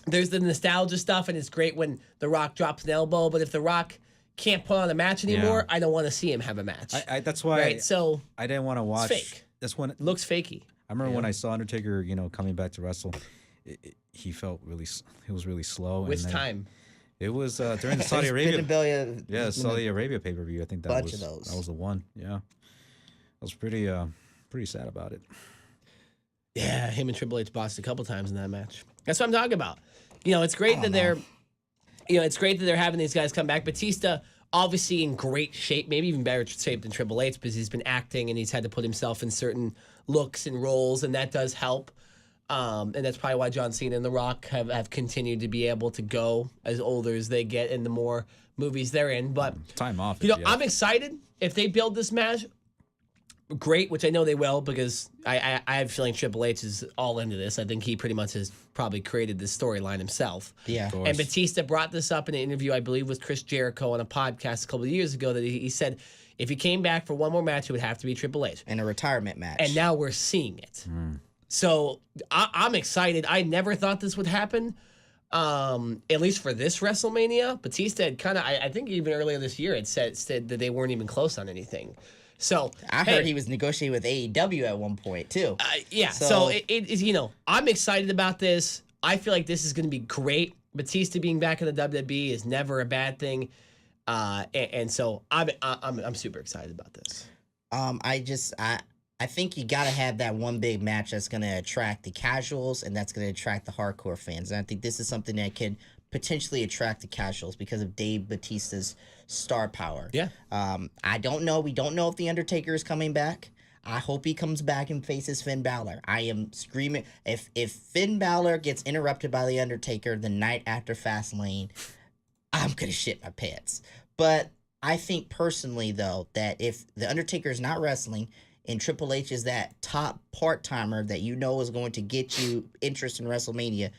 there's the nostalgia stuff, and it's great when The Rock drops an elbow. But if The Rock can't put on a match anymore, I don't want to see him have a match. That's why. Right? So I didn't want to watch. It's fake. That's when it looks fakey. I remember when I saw Undertaker, coming back to wrestle. He felt really. He was really slow. Which time? It was during the Saudi Arabia. Yeah, Saudi Arabia pay-per-view. I think that was the one. Yeah, I was pretty sad about it. Yeah, him and Triple H boxed a couple times in that match. That's what I'm talking about. It's great that they're having these guys come back. Batista obviously in great shape, maybe even better shape than Triple H because he's been acting and he's had to put himself in certain looks and roles, and that does help. And that's probably why John Cena and The Rock have continued to be able to go as older as they get and the more movies they're in. But time off. I'm excited if they build this match. Great, which I know they will because I have a feeling Triple H is all into this. I think he pretty much has probably created this storyline himself. Yeah. And Batista brought this up in an interview, I believe, with Chris Jericho on a podcast a couple of years ago that he said if he came back for one more match, it would have to be Triple H. And a retirement match. And now we're seeing it. So I'm excited. I never thought this would happen, at least for this WrestleMania. Batista had kind of, I think even earlier this year, had said that they weren't even close on anything. So I heard he was negotiating with AEW at one point too. Yeah. So it is, I'm excited about this. I feel like this is going to be great. Batista being back in the WWE is never a bad thing, and so I'm super excited about this. I think you got to have that one big match that's going to attract the casuals and that's going to attract the hardcore fans. And I think this is something that can potentially attract the casuals because of Dave Batista's star power. Yeah. I don't know. We don't know if The Undertaker is coming back. I hope he comes back and faces Finn Balor. I am screaming. If Finn Balor gets interrupted by The Undertaker the night after Fastlane, I'm going to shit my pants. But I think personally, though, that if The Undertaker is not wrestling and Triple H is that top part-timer that is going to get you interest in WrestleMania,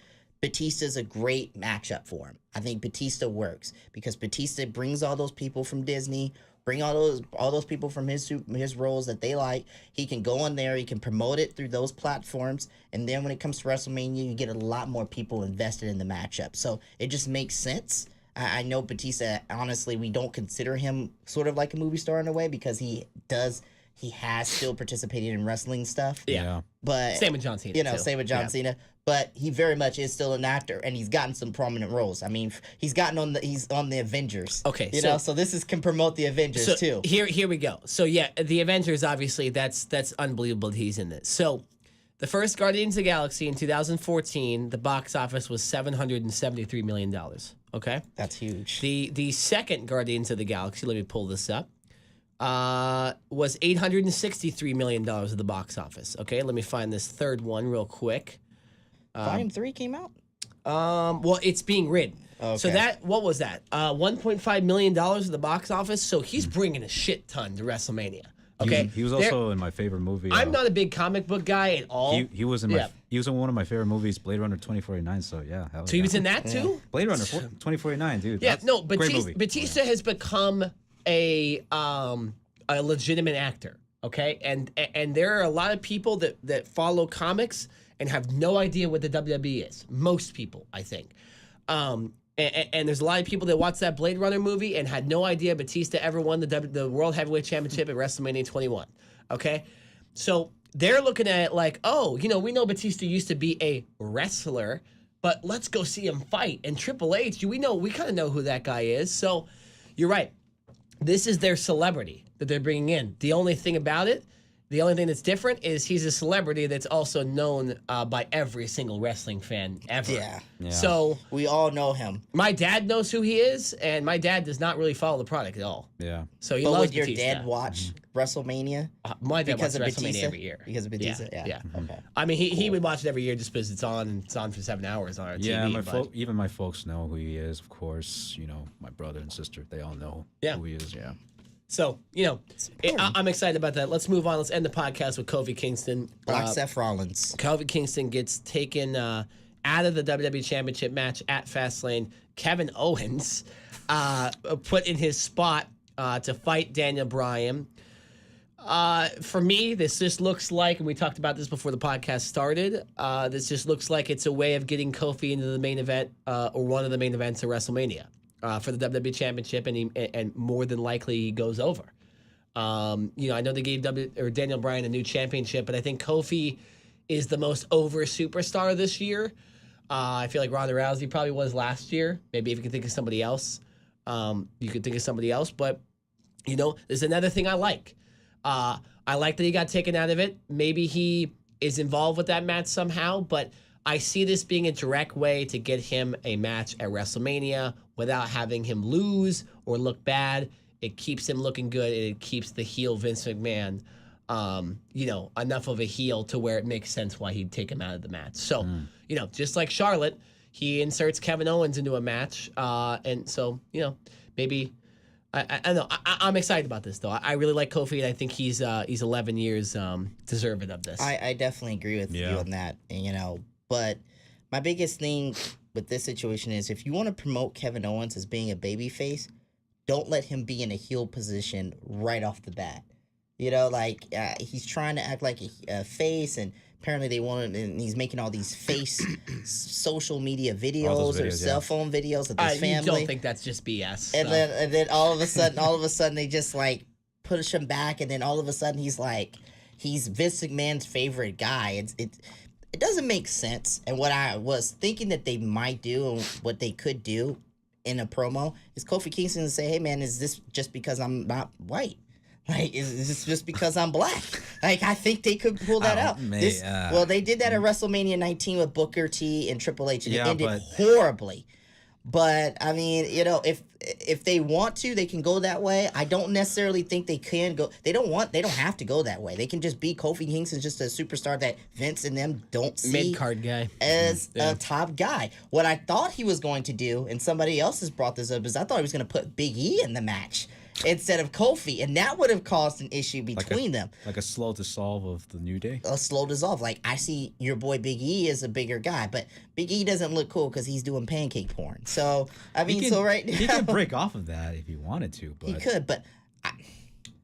Batista's a great matchup for him. I think Batista works because Batista brings all those people from Disney, bring all those people from his roles that they like. He can go on there, he can promote it through those platforms, and then when it comes to WrestleMania, you get a lot more people invested in the matchup. So it just makes sense. I know Batista, honestly, we don't consider him sort of like a movie star in a way because he does he has still participated in wrestling stuff. Yeah. But Same with John Cena. you know, too. same with John Cena. But he very much is still an actor, and he's gotten some prominent roles. I mean, he's on the Avengers. Okay, you know, so this can promote the Avengers too. Here we go. So yeah, the Avengers, obviously, that's unbelievable that he's in this. So the first Guardians of the Galaxy in 2014, the box office was $773 million. Okay, That's huge. the second Guardians of the Galaxy, let me pull this up, was $863 million at the box office. Okay, let me find this third one real quick. Volume 3 came out. Well, it's being written. Okay. So what was that? $1.5 million at the box office. So he's bringing a shit ton to WrestleMania. Okay, He was also in my favorite movie. I'm not a big comic book guy at all. He was in he was in one of my favorite movies, Blade Runner 2049. So yeah, hell So he was in that too. Blade Runner 2049, dude. Yeah, That's no, a great movie. Batista has become a legitimate actor. Okay, and there are a lot of people that follow comics and have no idea what the WWE is. Most people, I think. And there's a lot of people that watched that Blade Runner movie and had no idea Batista ever won the World Heavyweight Championship at WrestleMania 21. Okay? So they're looking at it like, oh, you know, we know Batista used to be a wrestler, but let's go see him fight. And Triple H, we kind of know who that guy is. So you're right. This is their celebrity that they're bringing in. The only thing about it, the only thing that's different is he's a celebrity that's also known by every single wrestling fan ever. Yeah. So We all know him. my dad knows who he is, and my dad does not really follow the product at all. Yeah. So he But loves would your Batista. dad watch WrestleMania? My dad because watches of WrestleMania Batista? every year. Because of Batista? Yeah. Okay. I mean, he would watch it every year just because it's on, and it's on for 7 hours on our Yeah, TV. even my folks know who he is, of course. You know, my brother and sister, they all know who he is. Yeah. So, you know, I'm excited about that. Let's move on. Let's end the podcast with Kofi Kingston. Black Seth Rollins. Kofi Kingston gets taken out of the WWE Championship match at Fastlane. Kevin Owens put in his spot to fight Daniel Bryan. For me, this just looks like, and we talked about this before the podcast started, this just looks like it's a way of getting Kofi into the main event or one of the main events of WrestleMania for the WWE Championship, and more than likely he goes over. You know, I know they gave Daniel Bryan a new championship, but I think Kofi is the most over superstar this year. I feel like Ronda Rousey probably was last year. Maybe if you can think of somebody else, you could think of somebody else. But, you know, there's another thing I like. I like that he got taken out of it. Maybe he is involved with that match somehow, but I see this being a direct way to get him a match at WrestleMania without having him lose or look bad. It keeps him looking good, and it keeps the heel Vince McMahon, you know, enough of a heel to where it makes sense why he'd take him out of the match. So, you know, just like Charlotte, he inserts Kevin Owens into a match, and so, you know, maybe I know I'm excited about this though. I really like Kofi, and I think he's 11 years deserving of this. I definitely agree with you on that. And, you know, but my biggest thing with this situation is if you want to promote Kevin Owens as being a babyface, don't let him be in a heel position right off the bat. You know, like he's trying to act like a face, and apparently they want, and he's making all these face social media videos or cell phone videos of his family. You don't think that's just BS? And then all of a sudden they just like push him back, and then all of a sudden he's Vince McMahon's favorite guy. It doesn't make sense. And what I was thinking that they might do, and what they could do in a promo, is Kofi Kingston to say, "Hey man, is this just because I'm not white? Like, is this just because I'm black?" Like, I think they could pull that out. Well, they did that at WrestleMania 19 with Booker T and Triple H, and it ended horribly. But I mean, you know, if they want to, they can go that way. I don't necessarily think they can go. They don't have to go that way. They can just be Kofi Kingston, just a superstar that Vince and them don't see mid-card guy as a top guy. What I thought he was going to do, and somebody else has brought this up, is I thought he was going to put Big E in the match instead of Kofi, and that would have caused an issue between them. Like a slow dissolve of the New Day? A slow dissolve. Like, I see your boy Big E is a bigger guy, but Big E doesn't look cool because he's doing pancake porn. So, I mean, right now... He could break off of that if he wanted to, but... He could, but...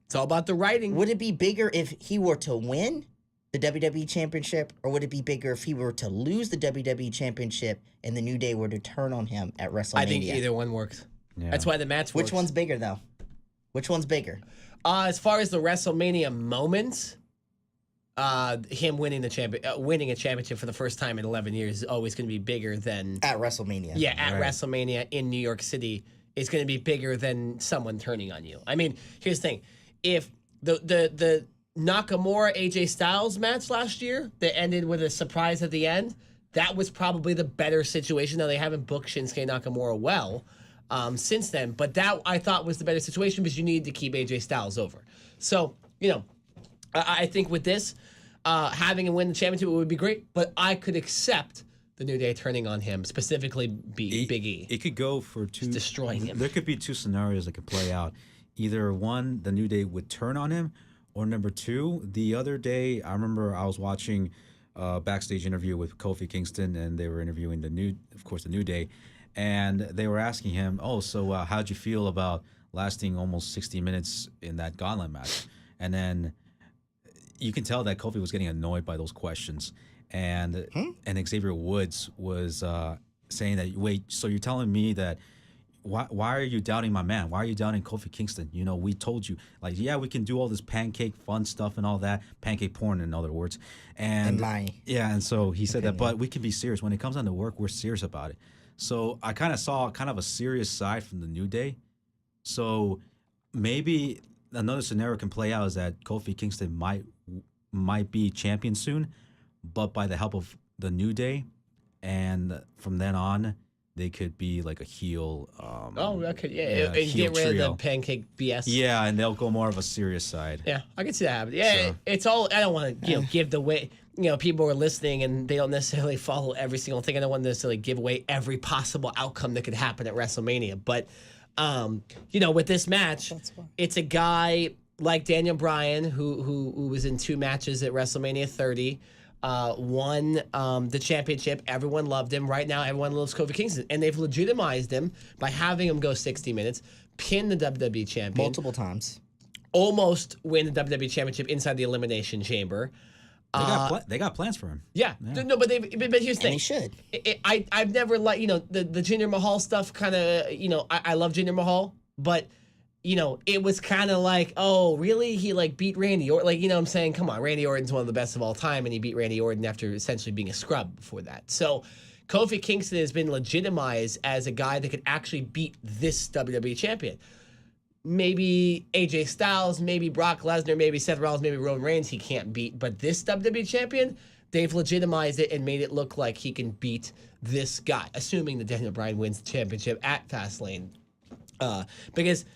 It's all about the writing. Would it be bigger if he were to win the WWE Championship, or would it be bigger if he were to lose the WWE Championship and the New Day were to turn on him at WrestleMania? I think either one works. Yeah. That's why the match works. Which one's bigger, though? Which one's bigger? As far as the WrestleMania moments, him winning winning a championship for the first time in 11 years is always going to be bigger than At WrestleMania. Yeah, at WrestleMania in New York City is going to be bigger than someone turning on you. I mean, here's the thing: if the Nakamura AJ Styles match last year that ended with a surprise at the end, that was probably the better situation. Now they haven't booked Shinsuke Nakamura well since then, but that I thought was the better situation because you needed to keep AJ Styles over. So I think with this, having him win the championship would be great, but I could accept the New Day turning on him, specifically Big E. It could go for two. Just destroying him. There could be two scenarios that could play out. Either one, the New Day would turn on him, or number two, the other day, I remember I was watching a backstage interview with Kofi Kingston, and they were interviewing the New Day, and they were asking him, so how'd you feel about lasting almost 60 minutes in that gauntlet match? And then you can tell that Kofi was getting annoyed by those questions. And Xavier Woods was saying that, wait, so you're telling me that why are you doubting my man? Why are you doubting Kofi Kingston? We told you, we can do all this pancake fun stuff and all that, pancake porn in other words. And and so he said that, but we can be serious. When it comes down to work, we're serious about it. So I kind of saw a serious side from the New Day. So maybe another scenario can play out is that Kofi Kingston might be champion soon, but by the help of the New Day, and from then on, they could be like a heel. And get rid of the pancake BS. Yeah, and they'll go more of a serious side. Yeah, I can see that happening. Yeah, it's all. I don't want to give the way. People are listening and they don't necessarily follow every single thing. I don't want to necessarily give away every possible outcome that could happen at WrestleMania. But, with this match, it's a guy like Daniel Bryan who was in 2 matches at WrestleMania 30, won the championship. Everyone loved him. Right now, everyone loves Kofi Kingston. And they've legitimized him by having him go 60 minutes, pin the WWE champion. Multiple times. Almost win the WWE championship inside the Elimination Chamber. They got plans for him. Yeah. No, but here's the thing. And he should. I've never liked, the Jinder Mahal stuff kind of, I love Jinder Mahal, but, it was kind of like, oh, really? He beat Randy Orton. I'm saying, come on, Randy Orton's one of the best of all time, and he beat Randy Orton after essentially being a scrub before that. So Kofi Kingston has been legitimized as a guy that could actually beat this WWE champion. Maybe AJ Styles, maybe Brock Lesnar, maybe Seth Rollins, maybe Roman Reigns he can't beat. But this WWE champion, they've legitimized it and made it look like he can beat this guy, assuming that Daniel Bryan wins the championship at Fastlane. Because,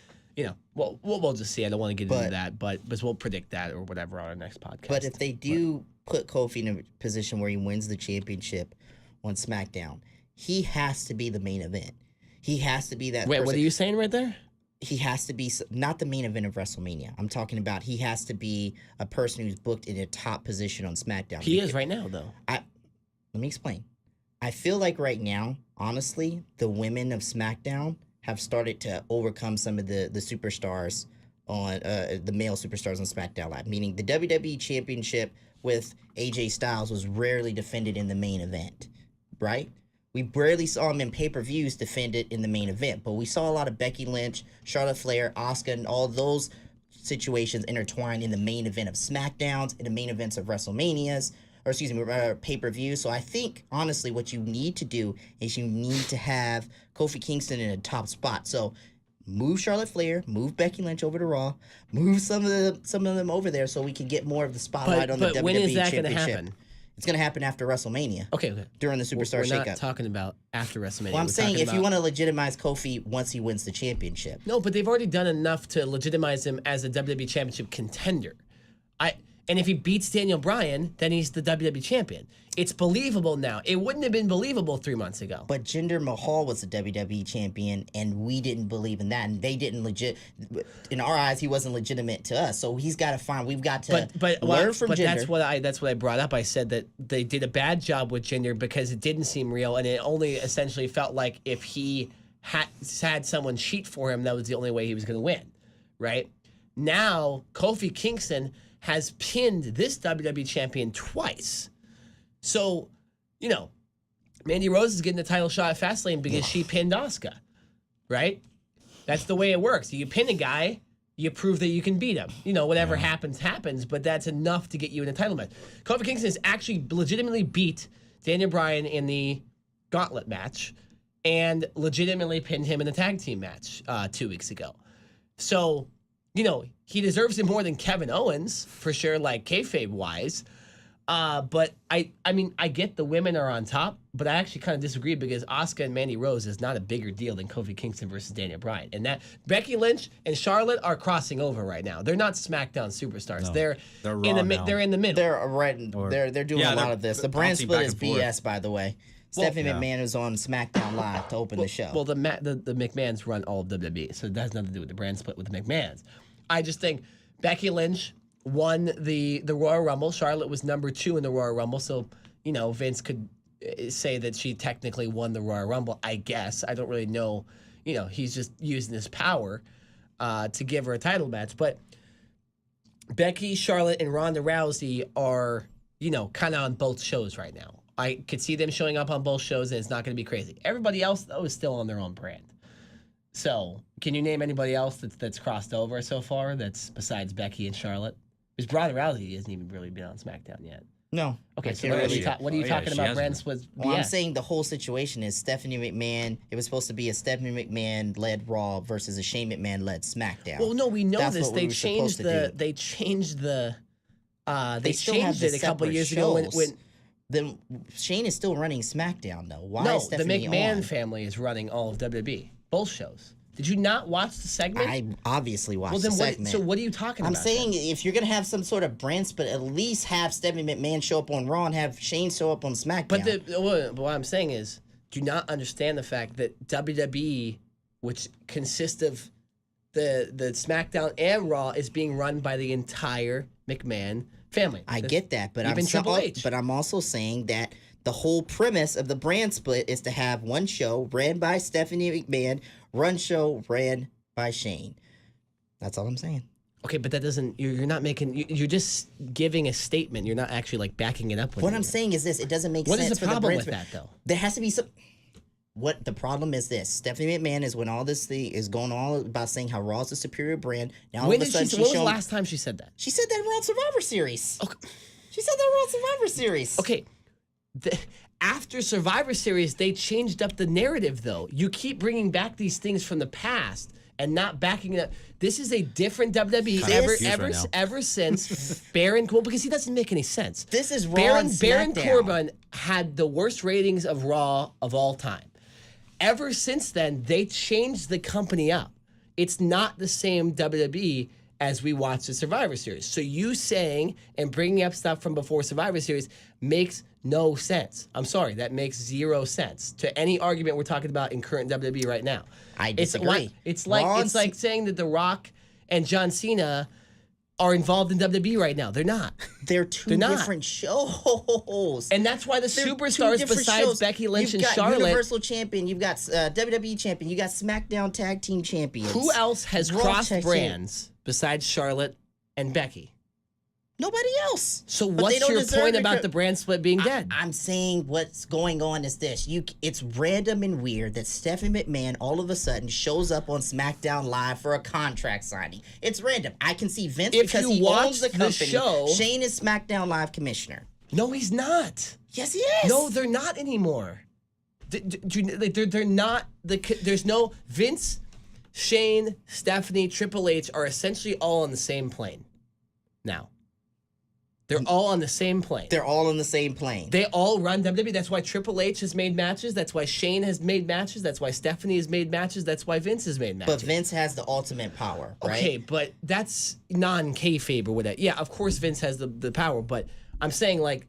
we'll just see. I don't want to get into that, but we'll predict that or whatever on our next podcast. But if they do put Kofi in a position where he wins the championship on SmackDown, he has to be the main event. He has to be that Wait, person. what are you saying right there? He has to be not the main event of WrestleMania. I'm talking about he has to be a person who's booked in a top position on SmackDown. He is right now, though. Let me explain. I feel like right now, honestly, the women of SmackDown have started to overcome some of the superstars on the male superstars on SmackDown Live. Meaning the WWE Championship with AJ Styles was rarely defended in the main event, right? We barely saw him in pay-per-views defend it in the main event, but we saw a lot of Becky Lynch, Charlotte Flair, Asuka, and all those situations intertwined in the main event of SmackDowns, in the main events of WrestleManias, pay-per-views. So I think, honestly, what you need to do is you need to have Kofi Kingston in a top spot. So move Charlotte Flair, move Becky Lynch over to Raw, move some of them over there so we can get more of the spotlight on the WWE when is that Championship. Going to happen? It's going to happen after WrestleMania. Okay. During the Superstar We're Shakeup. not talking about after WrestleMania. Well, I'm saying if you want to legitimize Kofi once he wins the championship. No, but they've already done enough to legitimize him as a WWE Championship contender. And if he beats Daniel Bryan, then he's the WWE Champion. It's believable now. It wouldn't have been believable 3 months ago. But Jinder Mahal was the WWE Champion, and we didn't believe in that. And they didn't in our eyes, he wasn't legitimate to us. So we've got to learn from Jinder. But that's what I brought up. I said that they did a bad job with Jinder because it didn't seem real, and it only essentially felt like if he had someone cheat for him, that was the only way he was going to win, right? Now, Kofi Kingston has pinned this WWE champion twice. So, Mandy Rose is getting the title shot at Fastlane because she pinned Asuka, right? That's the way it works. You pin a guy, you prove that you can beat him. Whatever happens, happens, but that's enough to get you in a title match. Kofi Kingston has actually legitimately beat Daniel Bryan in the gauntlet match and legitimately pinned him in the tag team match 2 weeks ago. So, he deserves it more than Kevin Owens, for sure, like kayfabe-wise. But I get the women are on top, but I actually kind of disagree because Asuka and Mandy Rose is not a bigger deal than Kofi Kingston versus Daniel Bryan. And that Becky Lynch and Charlotte are crossing over right now. They're not SmackDown superstars. No, they're Raw in the now. they're in the middle. They're right. They're doing a lot of this. The brand bouncing split back is and forth. BS, by the way. Stephanie McMahon is on SmackDown Live to open the show. Well, the McMahons run all of WWE, so it has nothing to do with the brand split with the McMahons. I just think Becky Lynch won the Royal Rumble. Charlotte was number 2 in the Royal Rumble, so Vince could say that she technically won the Royal Rumble. I guess I don't really know. He's just using his power to give her a title match. But Becky, Charlotte, and Ronda Rousey are kind of on both shows right now. I could see them showing up on both shows, and it's not going to be crazy. Everybody else though is still on their own brand. So, can you name anybody else that's crossed over so far? That's besides Becky and Charlotte. Because Ronda Rousey hasn't even really been on SmackDown yet. No. Okay, I so can't what are really- you talking she about? hasn't. Brand splits. Well, I'm saying the whole situation is Stephanie McMahon. It was supposed to be a Stephanie McMahon-led Raw versus a Shane McMahon-led SmackDown. Well, no, we know That's this. what we They were changed supposed to the. do. They changed the. They still have changed the it a couple separate years ago when. shows. Then Shane is still running SmackDown, though. Why No, is the Stephanie McMahon on? family is running all of WWE, both shows. Did you not watch the segment? I obviously watched well, then the what? segment. So what are you talking I'm about? saying then? if you're gonna have some sort of brand split, at least have Stephanie McMahon show up on Raw and have Shane show up on SmackDown. But what I'm saying is, do not understand the fact that WWE, which consists of the SmackDown and Raw, is being run by the entire McMahon family. I get that, but even Triple H. But I'm also saying that the whole premise of the brand split is to have one show ran by Stephanie McMahon, one show ran by Shane. That's all I'm saying. Okay, but that doesn't. You're not making. You're just giving a statement. You're not actually like backing it up with. What anything. I'm saying is this: it doesn't make What sense. is the for problem brand with split. that, though? There has to be some. What the problem is this: Stephanie McMahon is when all this thing is going all about saying how Raw's a superior brand. Now all When of a did sudden she? When was the showing. last time she said that? She said that around Survivor Series. Okay. She said that around Survivor Series. Okay. After Survivor Series, they changed up the narrative, though. You keep bringing back these things from the past and not backing it up. This is a different WWE ever since Baron. Well, because he doesn't make any sense. This is Raw and Baron SmackDown. Corbin had the worst ratings of Raw of all time. Ever since then, they changed the company up. It's not the same WWE as we watch the Survivor Series. So you saying and bringing up stuff from before Survivor Series makes no sense. I'm sorry, that makes zero sense to any argument we're talking about in current WWE right now. I disagree. It's Raw and like saying that The Rock and John Cena are involved in WWE right now. They're not. They're two not. different shows. And that's why the They're two superstars different besides shows. Becky Lynch You've and got Charlotte. Universal Champion, you've got WWE Champion, you got SmackDown Tag Team Champions. Who else has Raw crossed Tag Team. brands besides Charlotte and Becky? Nobody else. So But they what's don't your deserve point the about cre- the brand split being dead? I'm saying what's going on is this. It's random and weird that Stephanie McMahon all of a sudden shows up on SmackDown Live for a contract signing. It's random. I can see Vince If because you he watch owns the the company. show- Shane is SmackDown Live commissioner. No, he's not. Yes, he is. No, they're not anymore. They're not. There's no Vince, Shane, Stephanie, Triple H are essentially all on the same plane. Now, they're all on the same plane. They're all in the same plane. They all run WWE. That's why Triple H has made matches. That's why Shane has made matches. That's why Stephanie has made matches. That's why Vince has made matches. But Vince has the ultimate power, right? Okay, but that's non-kayfabe or whatever. Yeah, of course Vince has the power, but I'm saying, like,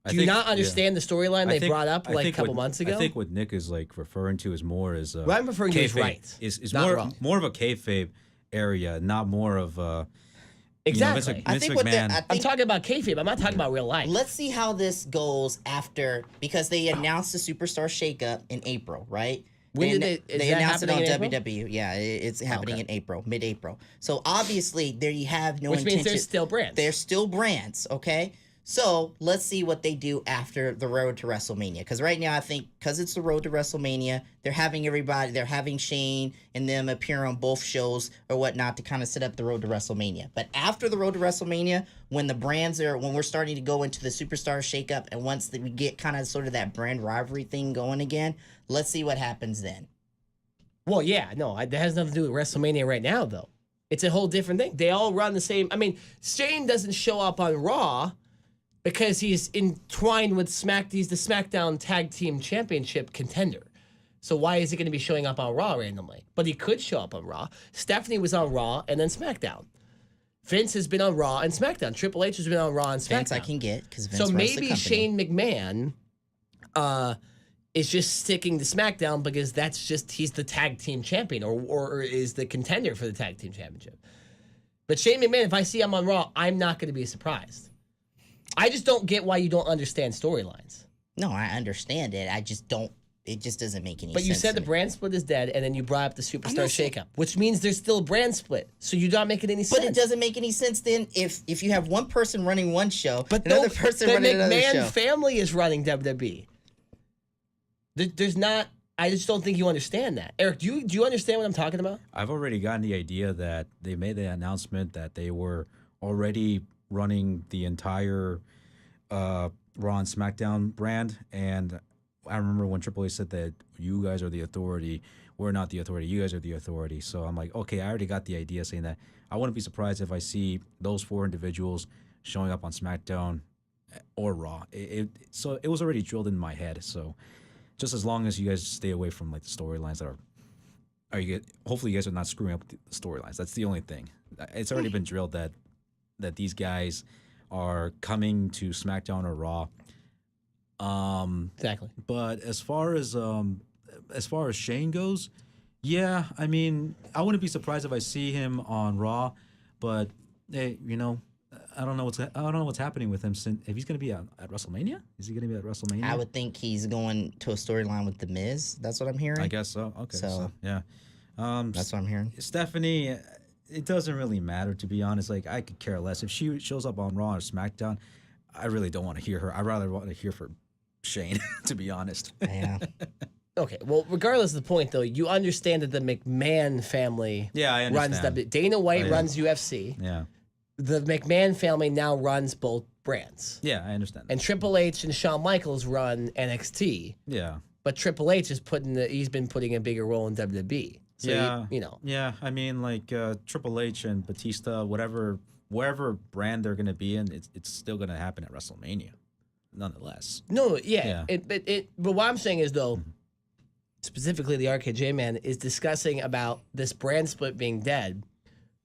do you not understand the storyline they brought up like a couple months ago? I think what Nick is like referring to is more as What I'm referring to is kayfabe. right, Is not more wrong. more of a kayfabe area, not more of Exactly. Vince I think what McMahon. I'm talking about kayfabe. I'm not talking about real life. Let's see how this goes after, because they announced the Superstar Shakeup in April, right? When did is they that announced it on happening in April? WWE. Yeah, it's happening in April, mid-April. So obviously there you have no Which intention. means there's still brands. There's still brands, okay? So let's see what they do after the road to WrestleMania. Because right now, I think because it's the road to WrestleMania, they're having Shane and them appear on both shows or whatnot to kind of set up the road to WrestleMania. But after the road to WrestleMania, when we're starting to go into the superstar shakeup, and once we get kind of sort of that brand rivalry thing going again, let's see what happens then. Well, yeah, no, that has nothing to do with WrestleMania right now, though. It's a whole different thing. They all run the same. I mean, Shane doesn't show up on Raw because he's entwined with he's the SmackDown Tag Team Championship contender. So why is he going to be showing up on Raw randomly? But he could show up on Raw. Stephanie was on Raw and then SmackDown. Vince has been on Raw and SmackDown. Triple H has been on Raw and SmackDown. Vince I can get because Vince So runs the maybe company. Shane McMahon is just sticking to SmackDown because he's the Tag Team Champion or is the contender for the Tag Team Championship. But Shane McMahon, if I see him on Raw, I'm not going to be surprised. I just don't get why you don't understand storylines. No, I understand it. I just don't. It just doesn't make any sense. But you said to the me. brand split is dead, and then you brought up the superstar not saying- shakeup, which means there's still a brand split. So you're not making any sense. But it doesn't make any sense then if you have one person running one show, But another person the running another McMahon show. family is running WWE. There's not. I just don't think you understand that. Eric, do you understand what I'm talking about? I've already gotten the idea that they made the announcement that they were already running the entire Raw and SmackDown brand. And I remember when Triple H said that you guys are the authority. We're not the authority. You guys are the authority. So I'm like, okay, I already got the idea saying that. I wouldn't be surprised if I see those 4 individuals showing up on SmackDown or Raw. So it was already drilled in my head. So just as long as you guys stay away from like the storylines that hopefully you guys are not screwing up the storylines. That's the only thing. It's already been drilled that these guys are coming to SmackDown or Raw. Exactly. But as far as Shane goes, yeah, I mean, I wouldn't be surprised if I see him on Raw, but hey, I don't know what's happening with him. If he's going to be at WrestleMania, is he going to be at WrestleMania? I would think he's going to a storyline with The Miz. That's what I'm hearing. I guess so. Okay, so yeah, that's what I'm hearing. Stephanie, it doesn't really matter, to be honest. Like, I could care less if she shows up on Raw or SmackDown. I really don't want to hear her. I rather want to hear for Shane, to be honest. Yeah. Okay, well, regardless of the point, though, you understand that the McMahon family Yeah, I runs understand. Dana White yeah. runs UFC. Yeah, The McMahon family now runs both brands. yeah, I understand. And Triple H and Shawn Michaels run NXT. Yeah. But Triple H is he's been putting a bigger role in WWE. So Yeah. you. Yeah, I mean, like Triple H and Batista, wherever brand they're going to be in, it's still going to happen at WrestleMania, nonetheless. No, yeah. Yeah. But what I'm saying is, though, specifically the RKJ man is discussing about this brand split being dead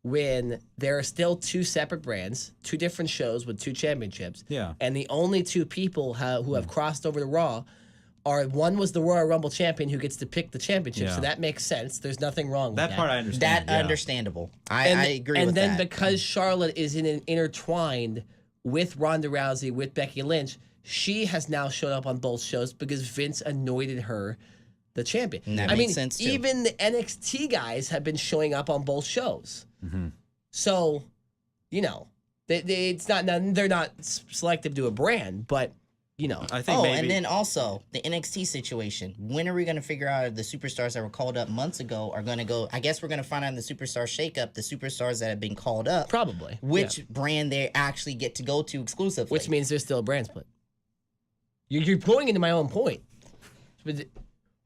when there are still 2 separate brands, 2 different shows with 2 championships. Yeah. And the only 2 people who have crossed over to Raw one was the Royal Rumble champion who gets to pick the championship. Yeah. So that makes sense. There's nothing wrong with that. That part I understand. yeah. Understandable. I agree and with then that. because Charlotte is intertwined with Ronda Rousey, with Becky Lynch, she has now showed up on both shows because Vince anointed her the champion. And that I makes mean, sense, too. even the NXT guys have been showing up on both shows. Mm-hmm. So, it's not they're not selective to a brand, but I think maybe. and then also the NXT situation. When are we going to figure out if the superstars that were called up months ago are going to go? I guess we're going to find out in the superstar shakeup the superstars that have been called up, probably which brand they actually get to go to exclusively. which means there's still a brand split. You're going into my own point. But,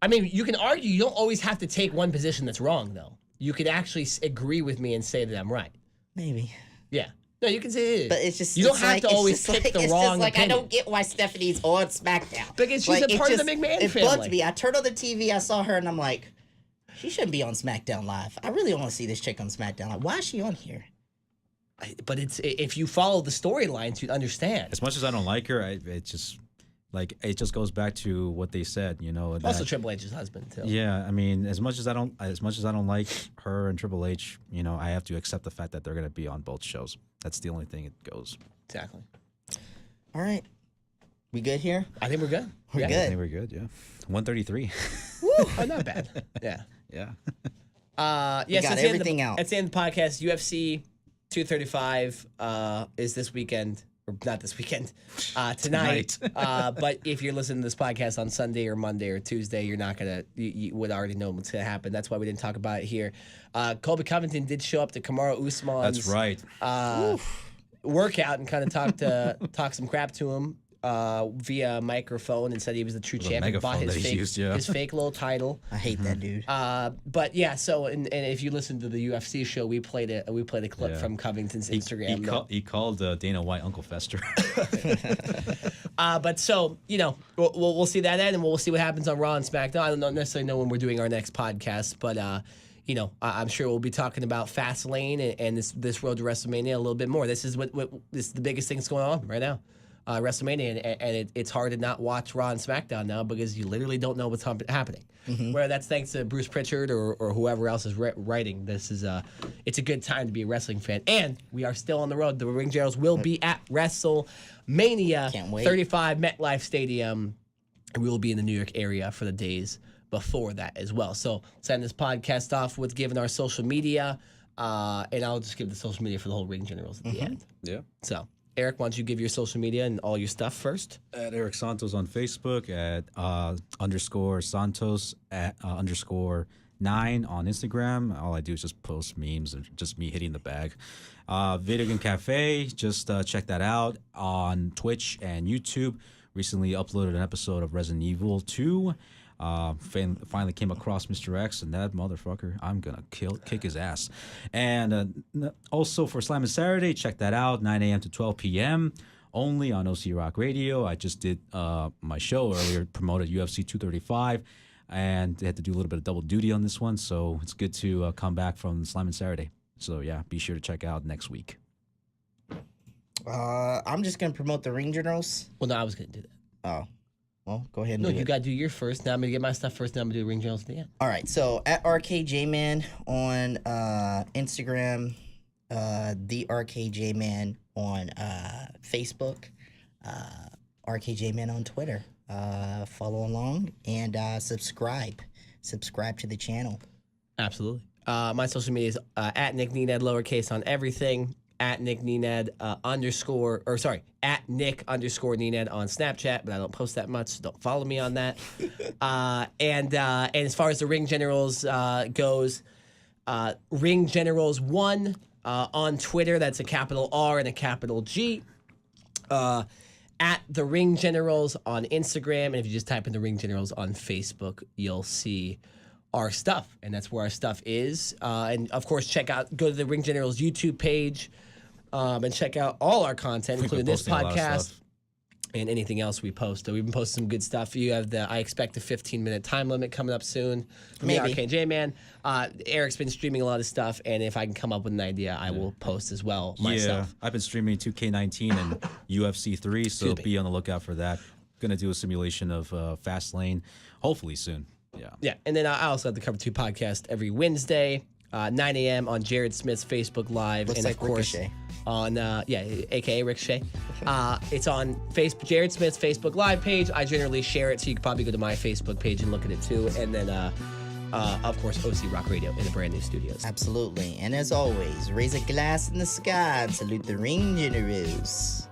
I mean, you can argue you don't always have to take one position that's wrong, though. You could actually agree with me and say that I'm right. maybe. Yeah. No, you can say it is. But it's just you don't it's have like, to it's always just pick like, the it's wrong just like opinion. I don't get why Stephanie's on SmackDown. Because she's a it part of the just- McMahon it family. bugs me. I turned on the TV, I saw her, and I'm like, she shouldn't be on SmackDown Live. I really want to see this chick on SmackDown. Like, why is she on here? But if you follow the storylines, you'd understand. As much as I don't like her, it just goes back to what they said, that- Also, Triple H's husband too. Yeah, I mean, as much as I don't like her and Triple H, I have to accept the fact that they're going to be on both shows. That's the only thing it goes. Exactly. All right. We good here? I think we're good. We're yeah. I good. think we're good. Yeah, 133. Woo, oh, not bad. Yeah. Yeah. Yes, got that's the end of the- everything out. That's the end of the podcast. UFC 235 is this weekend. or not this weekend, tonight. But if you're listening to this podcast on Sunday or Monday or Tuesday, you're not gonna, you would already know what's gonna happen. That's why we didn't talk about it here. Colby Covington did show up to Kamaru Usman's That's right. workout and kind of talk some crap to him via microphone and said he was the true champion. Bought his fake little title. I hate that dude. But yeah, so and if you listen to the UFC show, we played a clip from Covington's Instagram. He called Dana White Uncle Fester. But so we'll see that end, and we'll see what happens on Raw and SmackDown. I don't necessarily know when we're doing our next podcast, but I'm sure we'll be talking about Fastlane and this road to WrestleMania a little bit more. This is this is the biggest thing that's going on right now. WrestleMania, and it's hard to not watch Raw and SmackDown now because you literally don't know what's happening. Mm-hmm. Whether that's thanks to Bruce Pritchard or whoever else is writing. This is it's a good time to be a wrestling fan, and we are still on the road. The Ring Generals will be at WrestleMania 35 MetLife Stadium, and we will be in the New York area for the days before that as well. So let's end this podcast off with giving our social media, and I'll just give the social media for the whole Ring Generals at the end. Yeah. So. Eric, why don't you give your social media and all your stuff first? At Eric Santos on Facebook, at _ Santos, at _ 9 on Instagram. All I do is just post memes and just me hitting the bag. Video Game Cafe, just check that out on Twitch and YouTube. Recently uploaded an episode of Resident Evil 2. Finally came across Mr. X, and that motherfucker, I'm gonna kick his ass. And also for Slam and Saturday, check that out, 9 a.m. to 12 p.m. only on OC Rock Radio. I just did my show earlier, promoted UFC 235, and had to do a little bit of double duty on this one, so it's good to come back from Slam and Saturday. So yeah, be sure to check out next week. I'm just gonna promote the Ring Generals. Well, no, I was gonna do that. Oh. Well, go ahead and do it. You got to do your first. Now I'm going to get my stuff first. Now I'm going to do Ring Generals at the end. All right. So at RKJman on Instagram, the RKJman on Facebook, RKJman on Twitter. Follow along and subscribe. Subscribe to the channel. Absolutely. My social media is at Nick Nenad, lowercase on everything. At Nick Nenad at Nick _ Nenad on Snapchat, but I don't post that much, so don't follow me on that. And as far as the Ring Generals goes, Ring Generals 1 on Twitter. That's a capital R and a capital G. At the Ring Generals on Instagram, and if you just type in the Ring Generals on Facebook, you'll see our stuff, and that's where our stuff is. And of course, go to the Ring Generals YouTube page. And check out all our content, including this podcast and anything else we post. So we've been posting some good stuff. You have I expect a 15-minute time limit coming up soon. Maybe. RKJ Man. Eric's been streaming a lot of stuff, and if I can come up with an idea, I will post as well myself. Yeah, I've been streaming 2K19 and UFC 3, so be on the lookout for that. Going to do a simulation of Fastlane, hopefully soon. Yeah, and then I also have the Cover 2 podcast every Wednesday. 9 a.m. on Jared Smith's Facebook Live. Looks and like of course Ricochet. On aka Ricochet. It's on Jared Smith's Facebook Live page. I generally share it, so you can probably go to my Facebook page and look at it too. And then of course OC Rock Radio in the brand new studios. Absolutely. And as always, raise a glass in the sky and salute the Ring Generals.